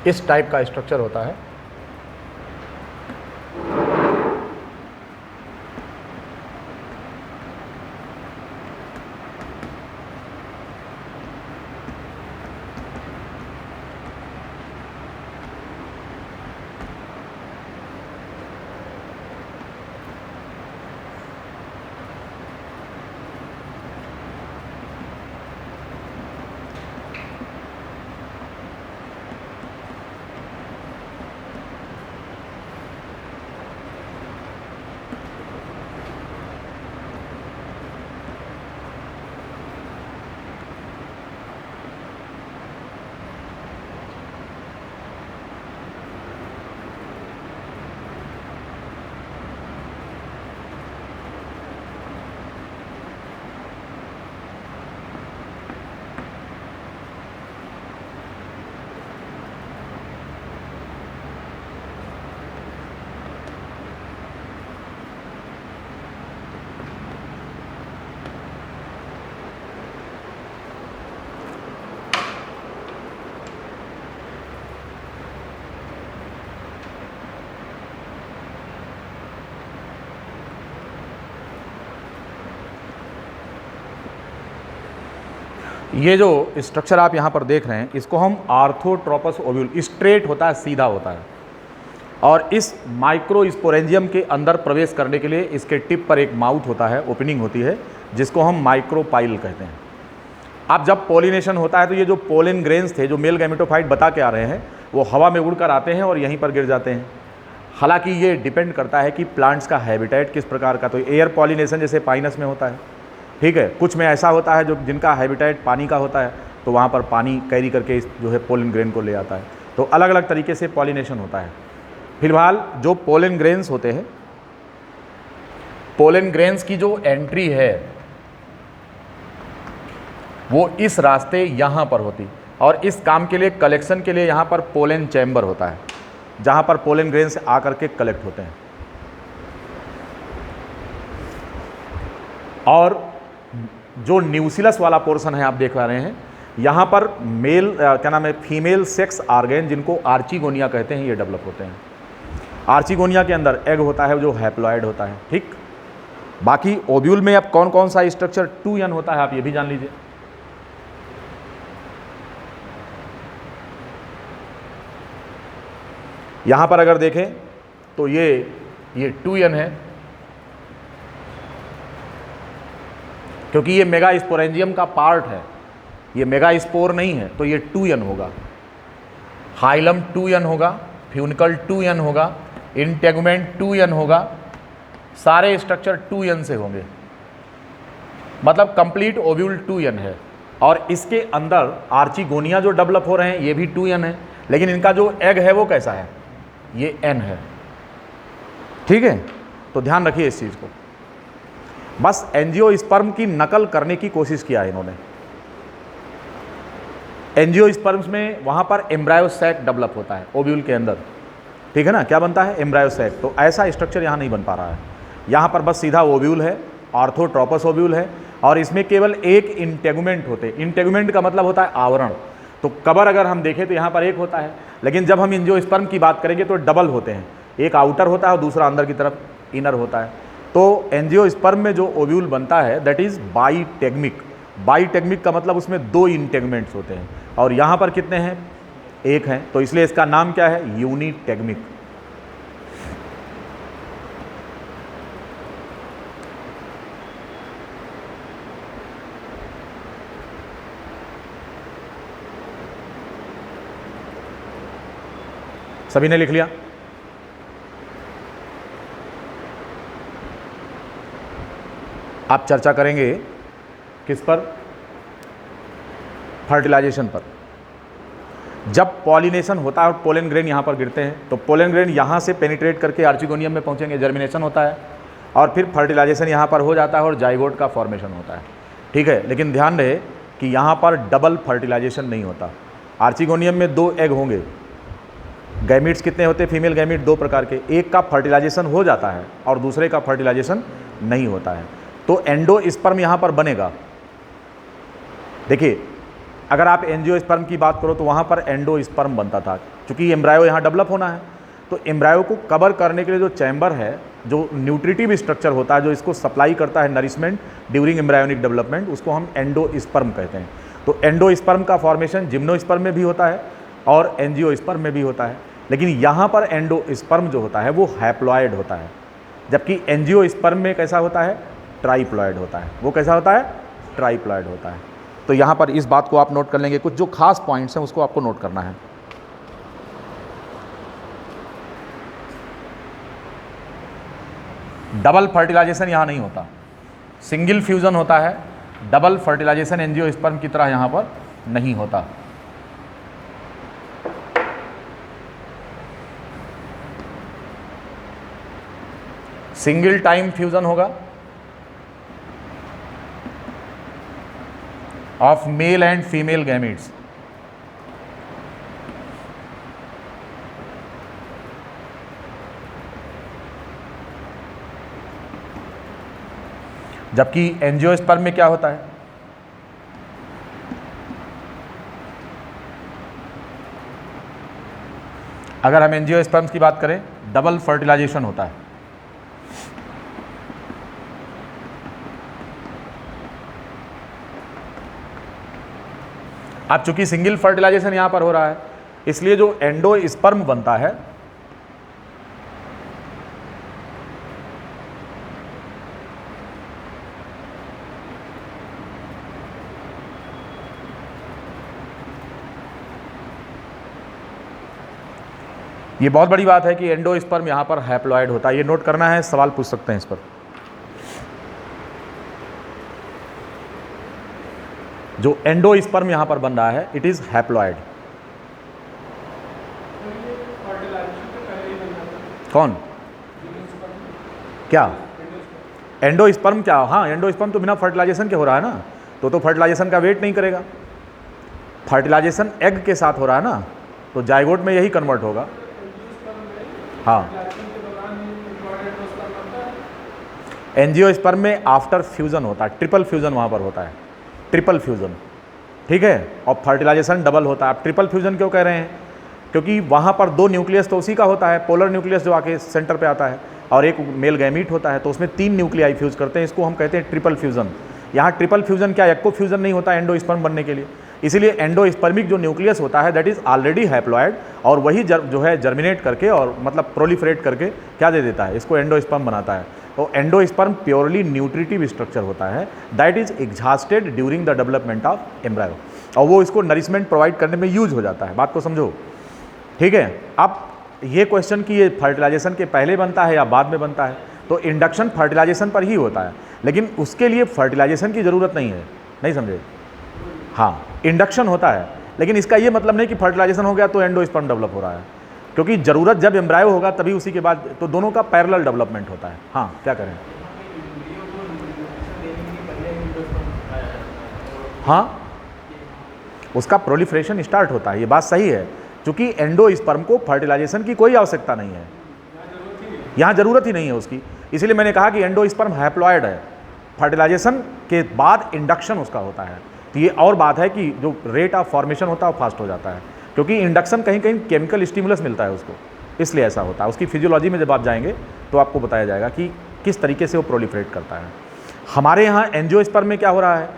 इस टाइप का स्ट्रक्चर होता है। ये जो स्ट्रक्चर आप यहाँ पर देख रहे हैं, इसको हम आर्थोट्रोपस ओव्यूल, स्ट्रेट होता है, सीधा होता है। और इस माइक्रोस्पोरेंजियम के अंदर प्रवेश करने के लिए इसके टिप पर एक माउथ होता है, ओपनिंग होती है, जिसको हम माइक्रोपाइल कहते हैं। अब जब पोलिनेशन होता है तो ये जो पोलन ग्रेन्स थे, जो मेल गैमेटोफाइट बता के आ रहे हैं, वो हवा में उड़कर आते हैं और यहीं पर गिर जाते हैं। हालांकि ये डिपेंड करता है कि प्लांट्स का हैबिटेट किस प्रकार का, तो एयर पॉलिनेशन जैसे पाइनस में होता है, ठीक है। कुछ में ऐसा होता है जो जिनका हैबिटेट पानी का होता है, तो वहाँ पर पानी कैरी करके जो है पोलन ग्रेन को ले आता है। तो अलग अलग तरीके से पॉलिनेशन होता है। फिलहाल जो पोलन ग्रेन्स होते हैं, पोलन ग्रेन्स की जो एंट्री है वो इस रास्ते यहाँ पर होती, और इस काम के लिए, कलेक्शन के लिए, यहाँ पर पोलन चैम्बर होता है, जहाँ पर पोलन ग्रेन्स आकर के कलेक्ट होते हैं। और जो न्यूसिलस वाला पोर्शन है आप देख पा रहे हैं, यहाँ पर मेल क्या नाम है, फीमेल सेक्स ऑर्गेन, जिनको आर्चिगोनिया कहते हैं, ये डेवलप होते हैं। आर्चिगोनिया के अंदर एग होता है जो हैप्लॉइड होता है, ठीक। बाकी ओव्यूल में अब कौन कौन सा स्ट्रक्चर 2n होता है आप ये भी जान लीजिए। यहाँ पर अगर देखें तो ये 2n है, क्योंकि ये मेगास्पोरेंजियम का पार्ट है, ये मेगास्पोर नहीं है, तो ये 2n होगा। हाइलम 2n होगा, फ्यूनिकल 2n होगा, इंटेगुमेंट 2n होगा, सारे स्ट्रक्चर 2n से होंगे, मतलब कंप्लीट ओव्यूल 2n है। और इसके अंदर आर्चिगोनिया जो डेवलप हो रहे हैं ये भी 2n है, लेकिन इनका जो एग है वो कैसा है, ये n है। ठीक है, तो ध्यान रखिए इस चीज़ को। बस एंजियोस्पर्म की नकल करने की कोशिश किया है इन्होंने। एंजियोस्पर्म्स में वहाँ पर एम्ब्रायो सैक डेवलप होता है ओव्यूल के अंदर, ठीक है ना, क्या बनता है, एम्ब्रायो सैक। तो ऐसा स्ट्रक्चर यहाँ नहीं बन पा रहा है, यहाँ पर बस सीधा ओव्यूल है, ऑर्थोट्रोपस ओव्यूल है, और इसमें केवल एक इंटेगुमेंट होते हैं। इंटेगुमेंट का मतलब होता है आवरण। तो कबर अगर हम देखें तो यहाँ पर एक होता है, लेकिन जब हम एंजियोस्पर्म की बात करेंगे तो डबल होते हैं, एक आउटर होता है और दूसरा अंदर की तरफ इनर होता है। तो एंजियोस्पर्म में जो ओव्यूल बनता है दैट इज़ बाईटेगमिक। बाईटेगमिक का मतलब उसमें 2 इंटेगमेंट्स होते हैं, और यहाँ पर कितने हैं, एक हैं, तो इसलिए इसका नाम क्या है, यूनिटेगमिक। सभी ने लिख लिया? आप चर्चा करेंगे किस पर, फर्टिलाइजेशन पर। जब पॉलिनेशन होता है और पोलन ग्रेन यहाँ पर गिरते हैं, तो पोलन ग्रेन यहाँ से पेनिट्रेट करके आर्चिगोनियम में पहुँचेंगे, जर्मिनेशन होता है, और फिर फर्टिलाइजेशन यहाँ पर हो जाता है और जाइगोट का फॉर्मेशन होता है। ठीक है, लेकिन ध्यान रहे कि यहाँ पर डबल फर्टिलाइजेशन नहीं होता। आर्चिगोनियम में 2 एग होंगे, गैमीट्स कितने होते हैं, फीमेल गैमीट 2 प्रकार के, एक का फर्टिलाइजेशन हो जाता है और दूसरे का फर्टिलाइजेशन नहीं होता है। तो एंडोस्पर्म यहाँ पर बनेगा। देखिए, अगर आप एंजियोस्पर्म की बात करो तो वहाँ पर एंडोस्पर्म बनता था, क्योंकि एम्ब्रायो यहाँ डेवलप होना है। तो एम्ब्रायो को कवर करने के लिए जो चैम्बर है, जो न्यूट्रिटिव स्ट्रक्चर होता है, जो इसको सप्लाई करता है नरिशमेंट ड्यूरिंग एम्ब्रायोनिक डेवलपमेंट, उसको हम एंडोस्पर्म कहते हैं। तो एंडोस्पर्म का फॉर्मेशन जिम्नोस्पर्म में भी होता है और एंजियोस्पर्म में भी होता है, लेकिन यहाँ पर एंडोस्पर्म जो होता है वो हैप्लॉयड होता है, जबकि एंजियोस्पर्म में कैसा होता है, ट्राइप्लॉयड होता है। वो कैसा होता है, ट्राइप्लॉयड होता है। तो यहाँ पर इस बात को आप नोट कर लेंगे, कुछ जो खास पॉइंट्स हैं उसको आपको नोट करना है। डबल फर्टिलाइजेशन यहाँ नहीं होता, सिंगल फ्यूजन होता है, डबल फर्टिलाइजेशन एंजियोस्पर्म की तरह यहाँ पर नहीं होता। सिंगल टाइम फ्यूजन होगा of male and female gametes. जबकि एंजियोस्पर्म में क्या होता है, अगर हम एंजियोस्पर्म्स की बात करें, डबल फर्टिलाइजेशन होता है। अब चूंकि सिंगल फर्टिलाइजेशन यहां पर हो रहा है, इसलिए जो एंडोस्पर्म बनता है ये बहुत बड़ी बात है कि एंडोस्पर्म यहां पर हैप्लॉयड होता है। ये नोट करना है, सवाल पूछ सकते हैं इस पर। जो एंडोस्पर्म यहां पर बन रहा है इट इज हैप्लॉयड। कौन, क्या एंडोस्पर्म, क्या, हाँ एंडोस्पर्म तो बिना फर्टिलाइजेशन के हो रहा है ना, तो फर्टिलाइजेशन का वेट नहीं करेगा। फर्टिलाइजेशन एग के साथ हो रहा है ना, तो जाइगोट में यही कन्वर्ट होगा। हाँ, एंजियोस्पर्म में आफ्टर फ्यूजन होता है, ट्रिपल फ्यूजन वहाँ पर होता है, ट्रिपल फ्यूजन, ठीक है, और फर्टिलाइजेशन डबल होता है। आप ट्रिपल फ्यूजन क्यों कह रहे हैं, क्योंकि वहाँ पर 2 न्यूक्लियस तो उसी का होता है, पोलर न्यूक्लियस जो आके सेंटर पे आता है, और एक मेल गैमीट होता है, तो उसमें 3 न्यूक्लियाई फ्यूज करते हैं, इसको हम कहते हैं ट्रिपल फ्यूजन। यहाँ ट्रिपल फ्यूजन क्या, एक्को फ्यूजन नहीं होता एंडोस्पर्म बनने के लिए, इसीलिए एंडोस्पर्मिक जो न्यूक्लियस होता है दैट इज ऑलरेडी हैप्लॉयड, और वही जो है जर्मिनेट करके और मतलब प्रोलिफरेट करके क्या दे देता है, इसको एंडोस्पर्म बनाता है। तो एंडोस्पर्म प्योरली न्यूट्रिटिव स्ट्रक्चर होता है that is exhausted during the development of embryo, और वो इसको नरिशमेंट प्रोवाइड करने में यूज हो जाता है। बात को समझो, ठीक है। अब ये क्वेश्चन कि ये फर्टिलाइजेशन के पहले बनता है या बाद में बनता है, तो इंडक्शन फर्टिलाइजेशन पर ही होता है, लेकिन उसके लिए फर्टिलाइजेशन की ज़रूरत नहीं है, नहीं समझे? हाँ, इंडक्शन होता है, लेकिन इसका ये मतलब नहीं कि फर्टिलाइजेशन हो गया तो एंडोस्पर्म डेवलप हो रहा है, क्योंकि ज़रूरत जब एम्ब्रायो होगा तभी उसी के बाद, तो दोनों का पैरेलल डेवलपमेंट होता है। हाँ, क्या करें? हाँ, उसका प्रोलिफरेशन स्टार्ट होता है, ये बात सही है, क्योंकि एंडोस्पर्म को फर्टिलाइजेशन की कोई आवश्यकता नहीं है, यहाँ ज़रूरत ही नहीं है उसकी। इसलिए मैंने कहा कि एंडोस्पर्म हैप्लॉयड है, फर्टिलाइजेशन के बाद इंडक्शन उसका होता है। तो ये और बात है कि जो रेट ऑफ फॉर्मेशन होता है वो फास्ट हो जाता है, क्योंकि इंडक्शन कहीं कहीं केमिकल स्टिमुलस मिलता है उसको, इसलिए ऐसा होता है। उसकी फिजियोलॉजी में जब आप जाएंगे तो आपको बताया जाएगा कि किस तरीके से वो प्रोलिफरेट करता है। हमारे यहाँ एंजियोस्पर्म में क्या हो रहा है?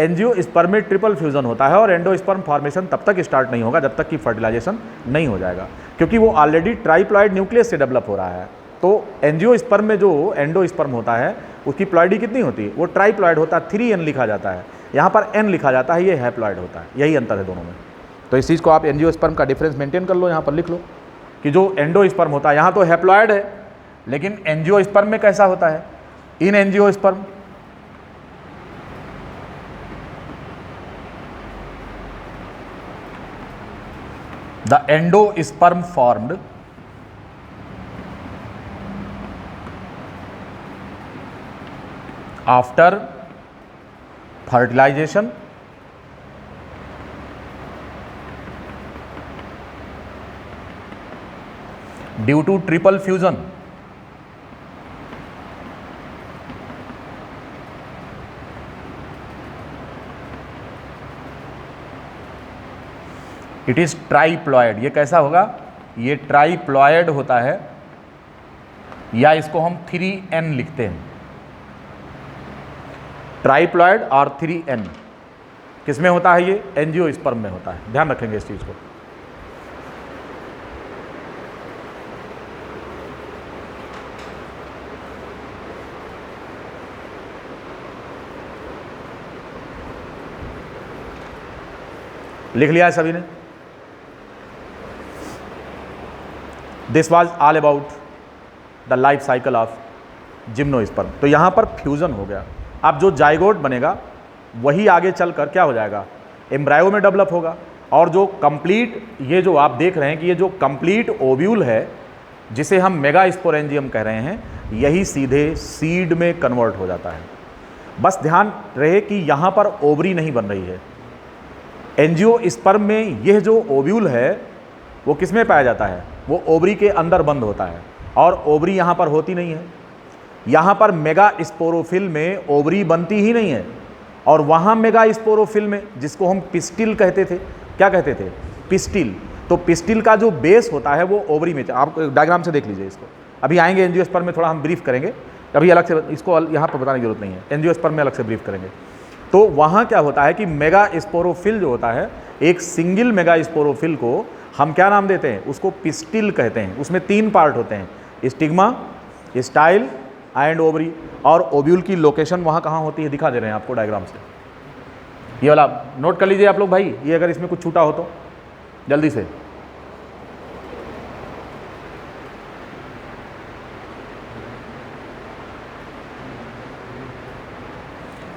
एंजियोस्पर्म में ट्रिपल फ्यूजन होता है और एंडोस्पर्म फॉर्मेशन तब तक स्टार्ट नहीं होगा जब तक कि फर्टिलाइजेशन नहीं हो जाएगा, क्योंकि वो ऑलरेडी ट्राइप्लॉइड न्यूक्लियस से डेवलप हो रहा है। तो एंजियोस्पर्म में जो एंडोस्पर्म होता है उसकी प्लॉइडी कितनी होती है? वो ट्राइप्लॉइड होता है, 3n लिखा जाता है, यहाँ पर n लिखा जाता है, ये हैप्लॉइड होता है, यही अंतर है दोनों में। तो इस चीज़ को आप एंजियोस्पर्म का डिफरेंस मेंटेन कर लो, यहाँ पर लिख लो कि जो एंडोस्पर्म होता है यहाँ तो हैप्लॉइड है, लेकिन एंजियोस्पर्म में कैसा होता है? In angiosperm the endosperm formed after fertilization due to triple fusion it is triploid. ये कैसा होगा? ये ट्राइप्लॉयड होता है, या इसको हम 3n लिखते हैं, ट्राइप्लॉयड और 3n किस में होता है? ये एंजियोस्पर्म में होता है, ध्यान रखेंगे इस चीज को। लिख लिया है सभी ने? This was all about the life cycle of gymnosperm. तो यहाँ पर फ्यूजन हो गया, अब जो जाइगोट बनेगा वही आगे चलकर क्या हो जाएगा? एम्ब्रायो में डेवलप होगा, और जो कंप्लीट, ये जो आप देख रहे हैं कि ये जो कंप्लीट ओव्यूल है जिसे हम मेगास्पोरेंजियम कह रहे हैं, यही सीधे सीड में कन्वर्ट हो जाता है। बस ध्यान रहे कि यहाँ पर ओवरी नहीं बन रही है। एंजियोस्पर्म में यह जो ओव्यूल है वो किस में पाया जाता है? वो ओवरी के अंदर बंद होता है, और ओवरी यहाँ पर होती नहीं है। यहाँ पर मेगास्पोरोफिल में ओवरी बनती ही नहीं है, और वहाँ मेगास्पोरोफिल में, जिसको हम पिस्टिल कहते थे, क्या कहते थे? पिस्टिल। तो पिस्टिल का जो बेस होता है वो ओवरी में, आप डायग्राम से देख लीजिए इसको। अभी आएंगे एंजियोस्पर्म में, थोड़ा हम ब्रीफ करेंगे, अभी अलग से इसको यहाँ पर बताने की जरूरत नहीं है, एंजियोस्पर्म में अलग से ब्रीफ करेंगे। तो वहाँ क्या होता है कि मेगास्पोरोफिल जो होता है, एक सिंगल मेगास्पोरोफिल को हम क्या नाम देते हैं? उसको पिस्टिल कहते हैं। उसमें 3 पार्ट होते हैं, स्टिग्मा, स्टाइल एंड ओवरी। और ओव्यूल की लोकेशन वहाँ कहाँ होती है दिखा दे रहे हैं आपको डायग्राम से, ये वाला नोट कर लीजिए आप लोग भाई, ये अगर इसमें कुछ छूटा हो तो जल्दी से।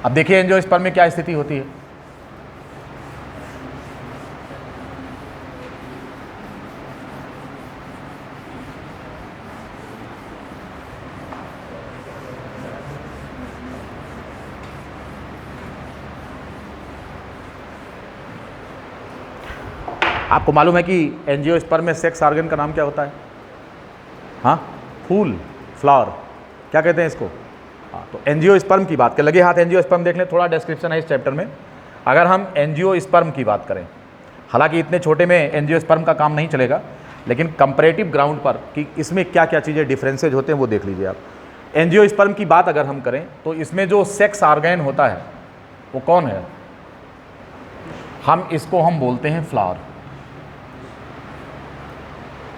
अब देखिए एंजियोस्पर्म में क्या स्थिति होती है। आपको मालूम है कि एंजियोस्पर्म में सेक्स ऑर्गन का नाम क्या होता है? हाँ, फूल, फ्लावर, क्या कहते हैं इसको? हाँ, तो एंजियोस्पर्म की बात करें, लगे हाथ एंजियोस्पर्म देख लें, थोड़ा डिस्क्रिप्शन है इस चैप्टर में। अगर हम एंजियोस्पर्म की बात करें, हालांकि इतने छोटे में एंजियोस्पर्म का काम नहीं चलेगा, लेकिन कंपैरेटिव ग्राउंड पर कि इसमें क्या क्या चीज़ें डिफरेंसेज होते हैं वो देख लीजिए आप। एंजियोस्पर्म की बात अगर हम करें तो इसमें जो सेक्स ऑर्गन होता है वो कौन है? इसको हम बोलते हैं फ्लावर,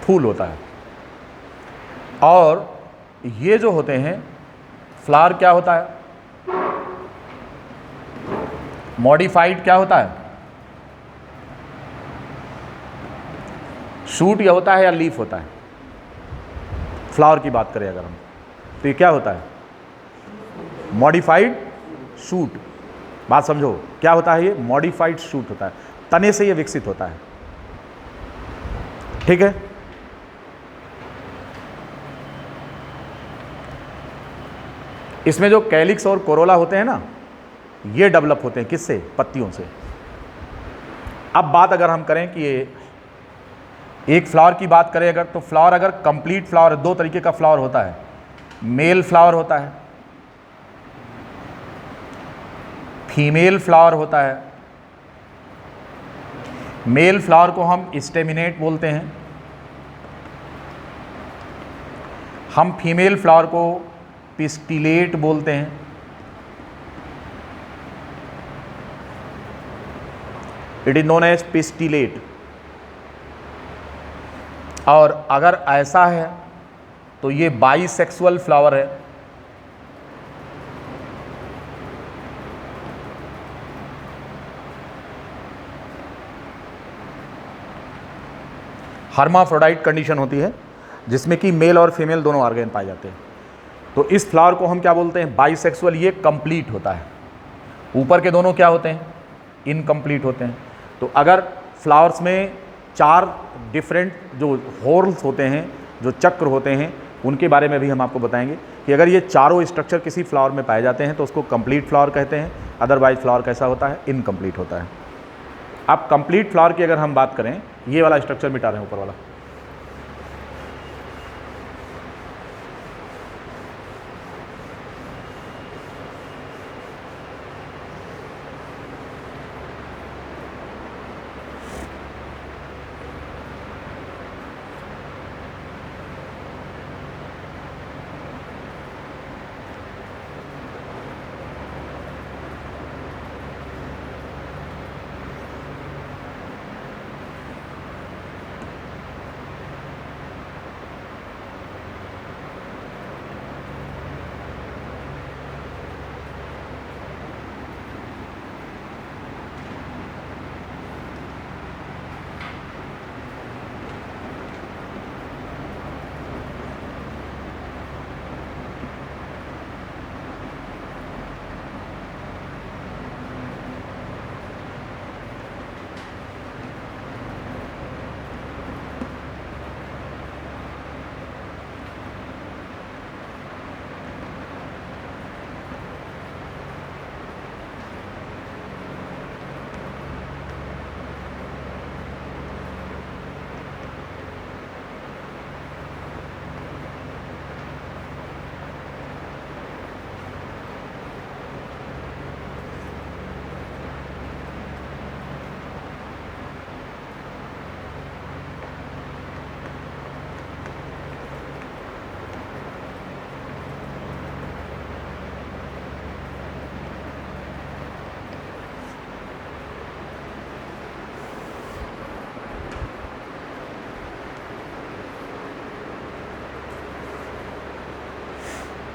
फूल होता है। और ये जो होते हैं फ्लावर क्या होता है? मॉडिफाइड क्या होता है? शूट या होता है या लीफ होता है? फ्लावर की बात करें अगर हम, तो ये क्या होता है? Modified shoot. बात समझो, क्या होता है ये? मॉडिफाइड शूट होता है, तने से ये विकसित होता है। ठीक है, इसमें जो कैलिक्स और कोरोला होते हैं ना, ये डेवलप होते हैं किससे? पत्तियों से। अब बात अगर हम करें कि ये एक फ्लावर की बात करें अगर, तो फ्लावर अगर कंप्लीट फ्लावर, दो तरीके का फ्लावर होता है। मेल फ्लावर होता है, फीमेल फ्लावर होता है। मेल फ्लावर को हम स्टेमिनेट बोलते हैं, हम फीमेल फ्लावर को पिस्टिलेट बोलते हैं। It is known as pistillate. और अगर ऐसा है तो ये बाइसेक्सुअल फ्लावर है। हर्माफ्रोडाइट कंडीशन होती है जिसमें कि मेल और फीमेल दोनों ऑर्गेन पाए जाते हैं। तो इस फ्लावर को हम क्या बोलते हैं? बाइसेक्सुअल। ये कंप्लीट होता है। ऊपर के दोनों क्या होते हैं? इनकम्प्लीट होते हैं। तो अगर फ्लावर्स में 4 डिफरेंट जो होल्स होते हैं, जो चक्र होते हैं, उनके बारे में भी हम आपको बताएंगे कि अगर ये चारों स्ट्रक्चर किसी फ्लावर में पाए जाते हैं तो उसको कंप्लीट फ्लावर कहते हैं। अदरवाइज फ्लावर कैसा होता है? इनकम्प्लीट होता है। अब कंप्लीट फ्लावर की अगर हम बात करें, ये वाला स्ट्रक्चर मिटा रहे हैं ऊपर वाला,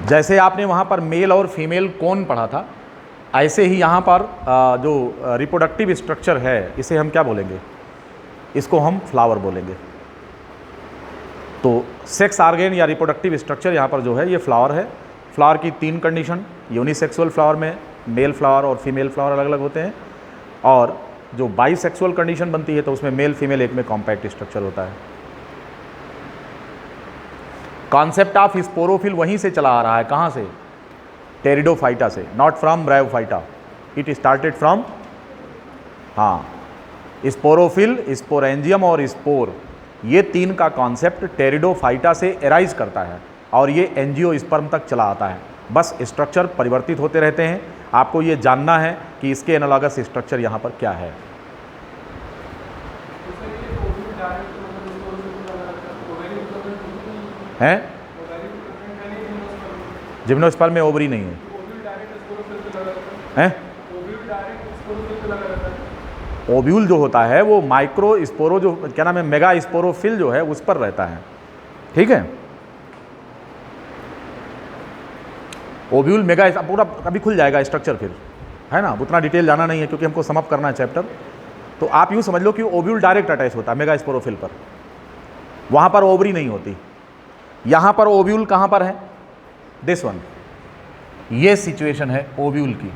जैसे आपने वहाँ पर मेल और फीमेल कौन पढ़ा था, ऐसे ही यहाँ पर जो रिप्रोडक्टिव स्ट्रक्चर है, इसे हम क्या बोलेंगे? इसको हम फ्लावर बोलेंगे। तो सेक्स ऑर्गेन या रिप्रोडक्टिव स्ट्रक्चर यहाँ पर जो है, ये फ्लावर है। फ्लावर की 3 कंडीशन, यूनिसेक्सुअल फ्लावर में मेल फ्लावर और फीमेल फ्लावर अलग अलग होते हैं, और जो बाइसेक्सुअल कंडीशन बनती है तो उसमें मेल फीमेल एक में कॉम्पैक्ट स्ट्रक्चर होता है। कॉन्सेप्ट ऑफ स्पोरोफिल वहीं से चला आ रहा है, कहाँ से? टेरिडोफाइटा से, not from bryophyta. It started from, हाँ, स्पोरोफिल, स्पोरेंजियम और स्पोर, ये 3 का कॉन्सेप्ट टेरिडोफाइटा से एराइज करता है और ये एंजियोस्पर्म तक चला आता है। बस स्ट्रक्चर परिवर्तित होते रहते हैं। आपको ये जानना है कि इसके एनालॉगस स्ट्रक्चर यहाँ पर क्या है। हैं? जिम्नोस्पर्म में ओवरी नहीं है। हैं? ओव्यूल जो होता है वो माइक्रो स्पोरो, जो क्या नाम है, मेगा स्पोरोफिल जो है उस पर रहता है। ठीक है, ओव्यूल मेगा पूरा अभी खुल जाएगा स्ट्रक्चर फिर, है ना, उतना डिटेल जाना नहीं है क्योंकि हमको समअप करना है चैप्टर। तो आप यूँ समझ लो कि ओव्यूल डायरेक्ट अटैच होता है मेगा स्पोरोफिल पर, वहाँ पर ओवरी नहीं होती। यहां पर ओव्यूल कहां पर है, दिस वन, ये सिचुएशन है ओव्यूल की,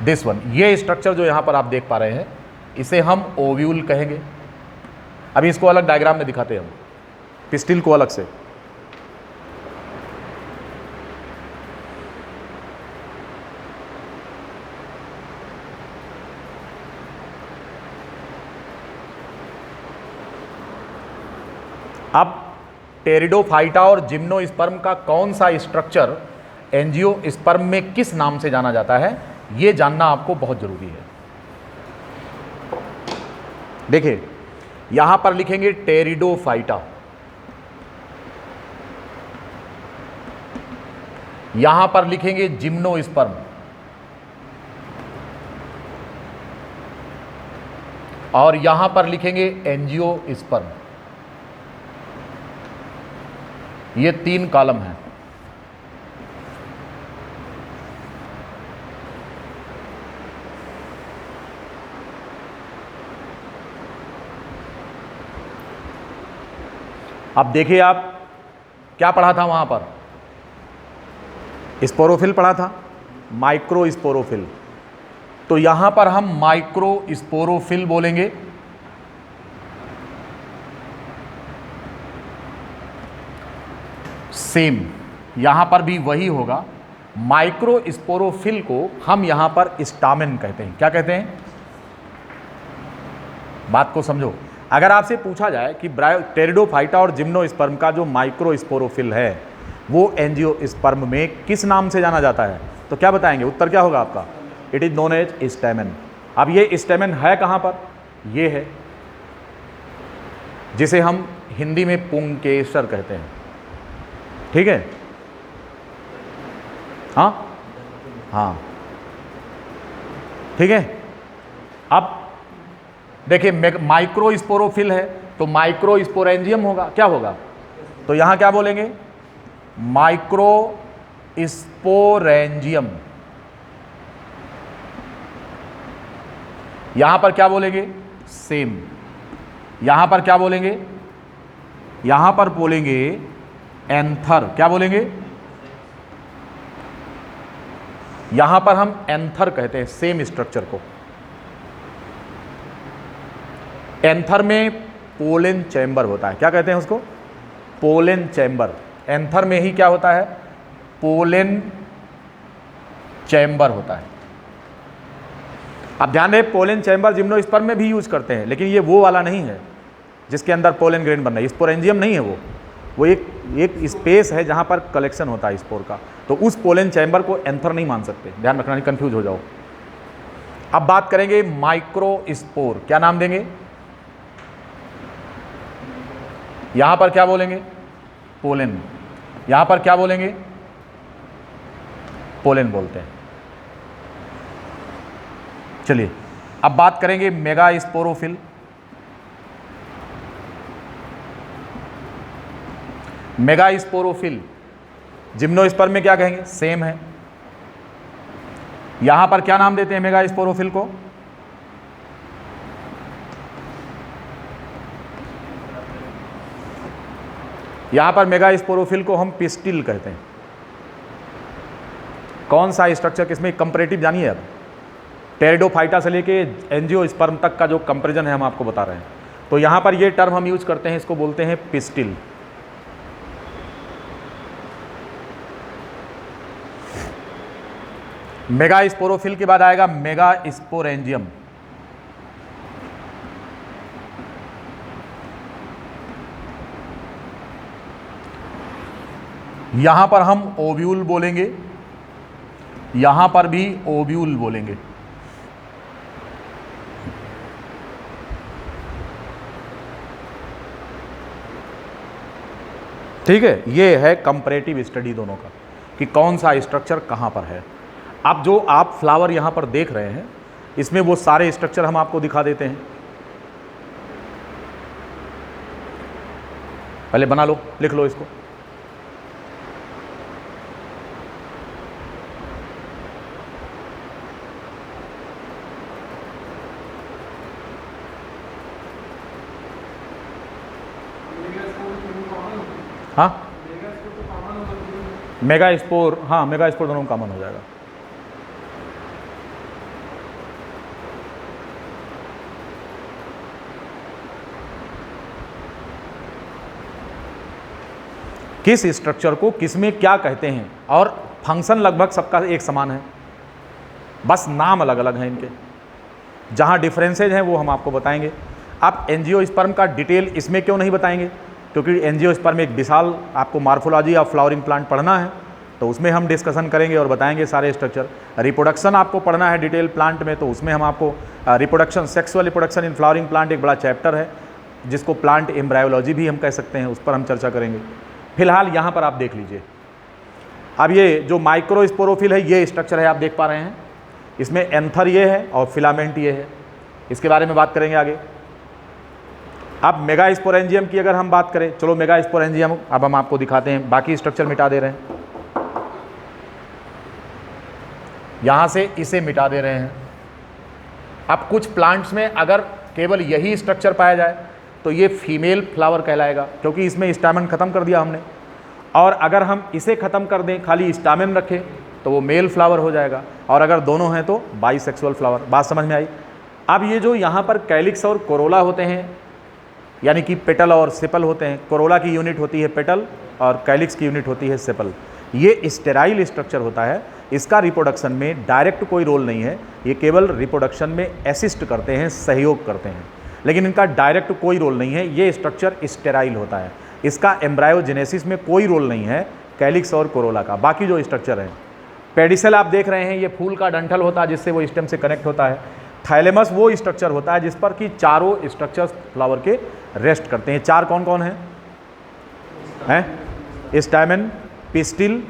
दिस वन, ये स्ट्रक्चर जो यहां पर आप देख पा रहे हैं इसे हम ओव्यूल कहेंगे। अभी इसको अलग डायग्राम में दिखाते हैं हम, पिस्टिल को अलग से। अब टेरिडोफाइटा और जिम्नोस्पर्म का कौन सा स्ट्रक्चर एंजियोस्पर्म में किस नाम से जाना जाता है, यह जानना आपको बहुत जरूरी है। देखिए यहां पर लिखेंगे टेरिडोफाइटा, यहां पर लिखेंगे जिम्नोस्पर्म, और यहां पर लिखेंगे एंजियोस्पर्म। ये 3 कॉलम हैं। अब देखिए आप क्या पढ़ा था वहां पर, स्पोरोफिल पढ़ा था, माइक्रो स्पोरोफिल, तो यहां पर हम माइक्रो स्पोरोफिल बोलेंगे। सेम यहां पर भी वही होगा, माइक्रो स्पोरोफिल को हम यहां पर स्टामेन कहते हैं। क्या कहते हैं, बात को समझो। अगर आपसे पूछा जाए कि टेरिडोफाइटा और जिम्नोस्पर्म का जो माइक्रो स्पोरोफिल है वो एंजियोस्पर्म में किस नाम से जाना जाता है, तो क्या बताएंगे, उत्तर क्या होगा आपका, it is known as stamen. अब ये स्टेमेन है कहां पर, ये है, जिसे हम हिंदी में पुंकेसर कहते हैं। ठीक है, हाँ हाँ ठीक है। अब देखिए माइक्रो स्पोरोफिल है तो माइक्रो स्पोरेंजियम होगा, क्या होगा, तो यहां क्या बोलेंगे, माइक्रो स्पोरेंजियम। यहां पर क्या बोलेंगे, सेम। यहां पर क्या बोलेंगे, यहां पर बोलेंगे एंथर। क्या बोलेंगे, यहां पर हम एंथर कहते हैं सेम स्ट्रक्चर को। एंथर में पोलन चैम्बर होता है, क्या कहते हैं उसको, पोलन चैम्बर। एंथर में ही क्या होता है, पोलन चैम्बर होता है। अब ध्यान रहे, पोलन चैम्बर जिम्नोस्पर्म में भी यूज करते हैं, लेकिन ये वो वाला नहीं है जिसके अंदर पोलन ग्रेन बन रहा है, स्पोरेंजियम नहीं है वो एक स्पेस है जहां पर कलेक्शन होता है स्पोर का, तो उस पोलन चैम्बर को एंथर नहीं मान सकते, ध्यान रखना, नहीं कंफ्यूज हो जाओ। अब बात करेंगे माइक्रो स्पोर, क्या नाम देंगे, यहां पर क्या बोलेंगे, पोलन, यहां पर क्या बोलेंगे, पोलन बोलते हैं। चलिए अब बात करेंगे mega sporophyll. Mega sporophyll gymnosperm में क्या कहेंगे, सेम है। यहां पर क्या नाम देते हैं मेगा स्पोरोफिल को, यहां पर मेगा स्पोरोफिल को हम पिस्टिल कहते हैं। कौन सा स्ट्रक्चर किसमें, कंपैरेटिव जानिए। अब टेरिडोफाइटा से लेके एंजियोस्पर्म तक का जो कंपैरिजन है हम आपको बता रहे हैं, तो यहां पर ये टर्म हम यूज करते हैं, इसको बोलते हैं पिस्टिल। मेगा स्पोरोफिल के बाद आएगा मेगा स्पोरेंजियम। यहां पर हम ओव्यूल बोलेंगे, यहां पर भी ओव्यूल बोलेंगे। ठीक है, ये है कंपैरेटिव स्टडी दोनों का कि कौन सा स्ट्रक्चर कहां पर है। अब जो आप फ्लावर यहां पर देख रहे हैं इसमें वो सारे स्ट्रक्चर हम आपको दिखा देते हैं। पहले बना लो, लिख लो इसको। हाँ मेगा स्पोर, हाँ मेगा स्पोर दोनों कॉमन हो जाएगा। किस स्ट्रक्चर को किस में क्या कहते हैं, और फंक्शन लगभग सबका एक समान है, बस नाम अलग अलग हैं इनके। जहाँ डिफरेंसेज हैं वो हम आपको बताएंगे। आप एंजियोस्पर्म का डिटेल इसमें क्यों नहीं बताएंगे, क्योंकि एंजियोस्पर्म एक विशाल आपको मॉर्फोलॉजी ऑफ फ्लावरिंग प्लांट पढ़ना है, तो उसमें हम डिस्कशन करेंगे और बताएंगे सारे स्ट्रक्चर। रिप्रोडक्शन आपको पढ़ना है डिटेल प्लांट में, तो उसमें हम आपको reproduction, sexual reproduction in flowering plant एक बड़ा चैप्टर है, जिसको प्लांट एम्ब्रायोलॉजी भी हम कह सकते हैं, उस पर हम चर्चा करेंगे। फिलहाल यहाँ पर आप देख लीजिए, अब ये जो माइक्रोस्पोरोफिल है ये स्ट्रक्चर है, आप देख पा रहे हैं, इसमें एंथर ये है और फिलामेंट ये है, इसके बारे में बात करेंगे आगे। अब मेगास्पोरेंजियम की अगर हम बात करें, चलो मेगास्पोरेंजियम अब हम आपको दिखाते हैं, बाकी स्ट्रक्चर मिटा दे रहे हैं, यहाँ से इसे मिटा दे रहे हैं। अब कुछ प्लांट्स में अगर केवल यही स्ट्रक्चर पाया जाए तो ये फीमेल फ्लावर कहलाएगा, क्योंकि इसमें स्टामेन ख़त्म कर दिया हमने, और अगर हम इसे ख़त्म कर दें, खाली स्टामेन रखें, तो वो मेल फ्लावर हो जाएगा, और अगर दोनों हैं तो बाइसेक्सुअल फ्लावर। बात समझ में आई। अब ये जो यहाँ पर कैलिक्स और कोरोला होते हैं, यानी कि पेटल और सेपल होते हैं, कोरोला की यूनिट होती है पेटल और कैलिक्स की यूनिट होती है सेपल, ये स्टेराइल स्ट्रक्चर होता है। इसका रिप्रोडक्शन में डायरेक्ट कोई रोल नहीं है, ये केवल रिप्रोडक्शन में असिस्ट करते हैं, सहयोग करते हैं, लेकिन इनका डायरेक्ट कोई रोल नहीं है। ये स्ट्रक्चर स्टेराइल होता है, इसका एम्ब्रायोजेनेसिस में कोई रोल नहीं है कैलिक्स और कोरोला का। बाकी जो स्ट्रक्चर हैं, पेडिसल आप देख रहे हैं, ये फूल का डंठल होता है जिससे वो स्टेम से कनेक्ट होता है। थाइलेमस वो स्ट्रक्चर होता है जिस पर कि चारों स्ट्रक्चर्स फ्लावर के रेस्ट करते हैं। चार कौन कौन हैं? स्टैमेन, पिस्टिल,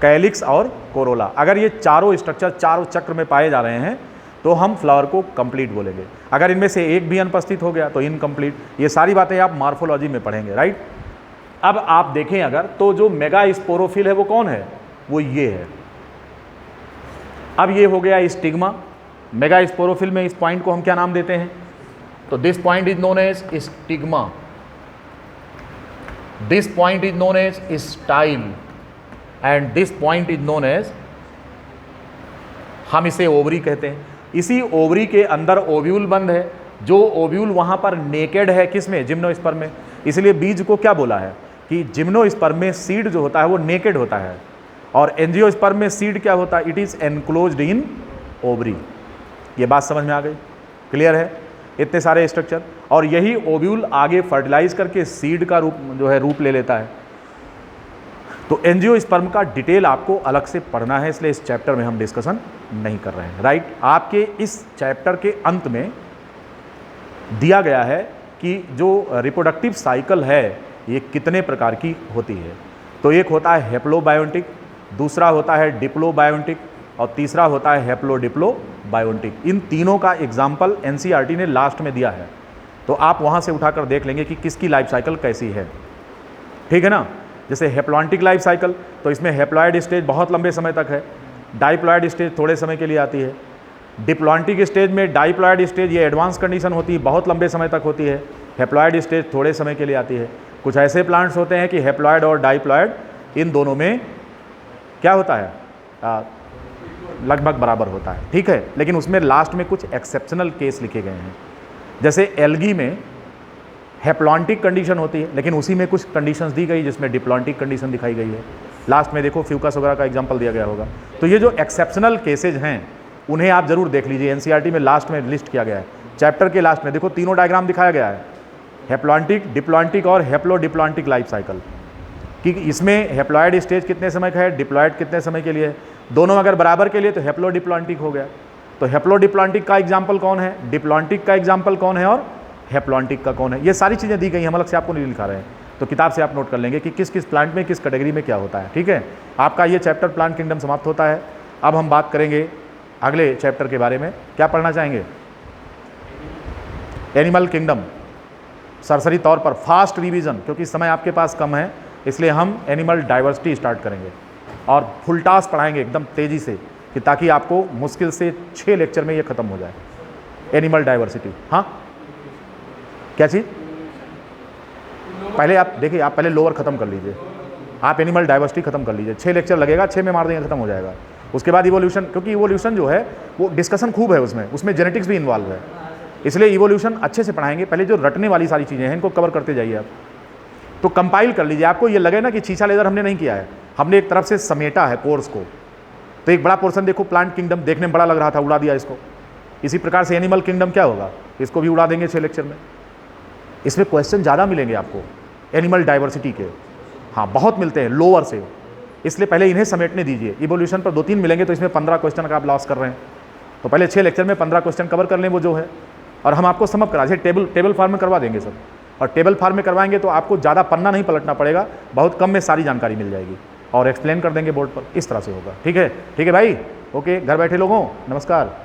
कैलिक्स और कोरोला। अगर ये चारों स्ट्रक्चर चारों चक्र में पाए जा रहे हैं तो हम फ्लावर को कंप्लीट बोलेंगे। अगर इनमें से एक भी अनुपस्थित हो गया तो इनकम्प्लीट। ये सारी बातें आप मॉर्फोलॉजी में पढ़ेंगे, राइट। अब आप देखें अगर, तो जो मेगास्पोरोफिल है वो कौन है? वो ये है। अब ये हो गया स्टिग्मा। मेगास्पोरोफिल में इस पॉइंट को हम क्या नाम देते हैं? तो this point is known as stigma, this point is known as style, and this point is known as, हम इसे ओवरी कहते हैं। इसी ओवरी के अंदर ओव्यूल बंद है, जो ओव्यूल वहाँ पर नेकेड है, किसमें? जिम्नोस्पर्म में। इसलिए बीज को क्या बोला है कि जिम्नोस्पर्म में सीड जो होता है वो नेकेड होता है, और एंजियोस्पर्म में सीड क्या होता है? It is enclosed in ovary. ये बात समझ में आ गई? क्लियर है? इतने सारे स्ट्रक्चर, और यही ओव्यूल आगे फर्टिलाइज करके सीड का रूप जो है रूप ले लेता है। तो एंजियोस्पर्म का डिटेल आपको अलग से पढ़ना है, इसलिए इस चैप्टर में हम डिस्कशन नहीं कर रहे हैं, राइट। आपके इस चैप्टर के अंत में दिया गया है कि जो रिप्रोडक्टिव साइकिल है ये कितने प्रकार की होती है। तो एक होता है हेप्लोबायोटिक, दूसरा होता है डिप्लोबायोटिक, और तीसरा होता है हेप्लोडिप्लोबायोटिक। इन तीनों का एग्जाम्पल एनसीईआरटी ने लास्ट में दिया है, तो आप वहाँ से उठाकर देख लेंगे कि किसकी लाइफ साइकिल कैसी है, ठीक है ना। जैसे हेप्लॉन्टिक लाइफ साइकिल, तो इसमें हेप्लॉयड स्टेज बहुत लंबे समय तक है, डाइप्लॉयड स्टेज थोड़े समय के लिए आती है। डिप्लॉन्टिक स्टेज में डाइप्लॉयड स्टेज ये एडवांस कंडीशन होती है, बहुत लंबे समय तक होती है। हेप्लॉयड स्टेज थोड़े समय के लिए आती है। कुछ ऐसे प्लांट्स होते हैं कि हेप्लॉयड और डाइप्लॉयड इन दोनों में क्या होता है? लगभग बराबर होता है, ठीक है। लेकिन उसमें लास्ट में कुछ एक्सेप्शनल केस लिखे गए हैं। जैसे एल्गी में हेप्लॉन्टिक कंडीशन होती है, लेकिन उसी में कुछ कंडीशंस दी गई जिसमें डिप्लॉन्टिक कंडीशन दिखाई गई है। लास्ट में देखो फ्यूकस वगैरह का एग्जांपल दिया गया होगा। तो ये जो एक्सेप्शनल केसेज हैं उन्हें आप जरूर देख लीजिए, एनसीईआरटी में लास्ट में लिस्ट किया गया है। चैप्टर के लास्ट में देखो तीनों डायग्राम दिखाया गया है, हेप्लॉन्टिक, डिप्लॉन्टिक और हेप्लोडिप्लॉन्टिक लाइफ साइकिल, कि इसमें हेप्लॉयड स्टेज कितने समय का है, डिप्लॉयड कितने समय के लिए है। दोनों अगर बराबर के लिए तो हेप्लोडिप्लॉन्टिक हो गया। तो हेप्लोडिप्लॉन्टिक का एग्जाम्पल कौन है, डिप्लॉन्टिक का एग्जाम्पल कौन है, और हेप्लॉन्टिक का कौन है। ये सारी चीज़ें दी गई हैं, हम अलग से आपको नहीं लिखा रहे हैं, तो किताब से आप नोट कर लेंगे कि किस किस प्लांट में किस कैटेगरी में क्या होता है, ठीक है। आपका ये चैप्टर प्लांट किंगडम समाप्त होता है। अब हम बात करेंगे अगले चैप्टर के बारे में। क्या पढ़ना चाहेंगे? Animal kingdom. सरसरी तौर पर फास्ट रिवीजन, क्योंकि समय आपके पास कम है, इसलिए हम एनिमल डाइवर्सिटी स्टार्ट करेंगे और फुल टास्क पढ़ाएंगे एकदम तेज़ी से, कि ताकि आपको मुश्किल से 6 लेक्चर में ये ख़त्म हो जाए। एनिमल डाइवर्सिटी, हाँ क्या चीज़? पहले आप देखिए, आप पहले लोअर ख़त्म कर लीजिए, आप एनिमल डाइवर्सिटी खत्म कर लीजिए। 6 लेक्चर लगेगा, 6 में मार देंगे, खत्म हो जाएगा। उसके बाद इवोल्यूशन, क्योंकि इवोल्यूशन जो है वो डिस्कशन खूब है उसमें जेनेटिक्स भी इन्वॉल्व है, इसलिए इवोल्यूशन अच्छे से पढ़ाएंगे। पहले जो रटने वाली सारी चीज़ें हैं इनको कवर करते जाइए आप। तो कंपाइल कर लीजिए, आपको ये लगे ना कि छीछा लेदर हमने नहीं किया है, हमने एक तरफ से समेटा है कोर्स को। तो एक बड़ा पोर्शन देखो, प्लांट किंगडम देखने में बड़ा लग रहा था, उड़ा दिया इसको। इसी प्रकार से एनिमल किंगडम क्या होगा, इसको भी उड़ा देंगे 6 लेक्चर में। इसमें क्वेश्चन ज़्यादा मिलेंगे आपको एनिमल डाइवर्सिटी के, हाँ बहुत मिलते हैं लोअर से, इसलिए पहले इन्हें समेटने दीजिए। इवोल्यूशन पर 2-3 मिलेंगे तो इसमें 15 क्वेश्चन का आप लॉस कर रहे हैं। तो पहले 6 लेक्चर में 15 क्वेश्चन कवर कर लें वो जो है, और हम आपको समअप करा दें, टेबल फॉर्म में करवा देंगे सब। और टेबल फॉर्म में करवाएंगे तो आपको ज़्यादा पन्ना नहीं पलटना पड़ेगा, बहुत कम में सारी जानकारी मिल जाएगी और एक्सप्लेन कर देंगे बोर्ड पर। इस तरह से होगा। ठीक है भाई, ओके। घर बैठे लोगों नमस्कार।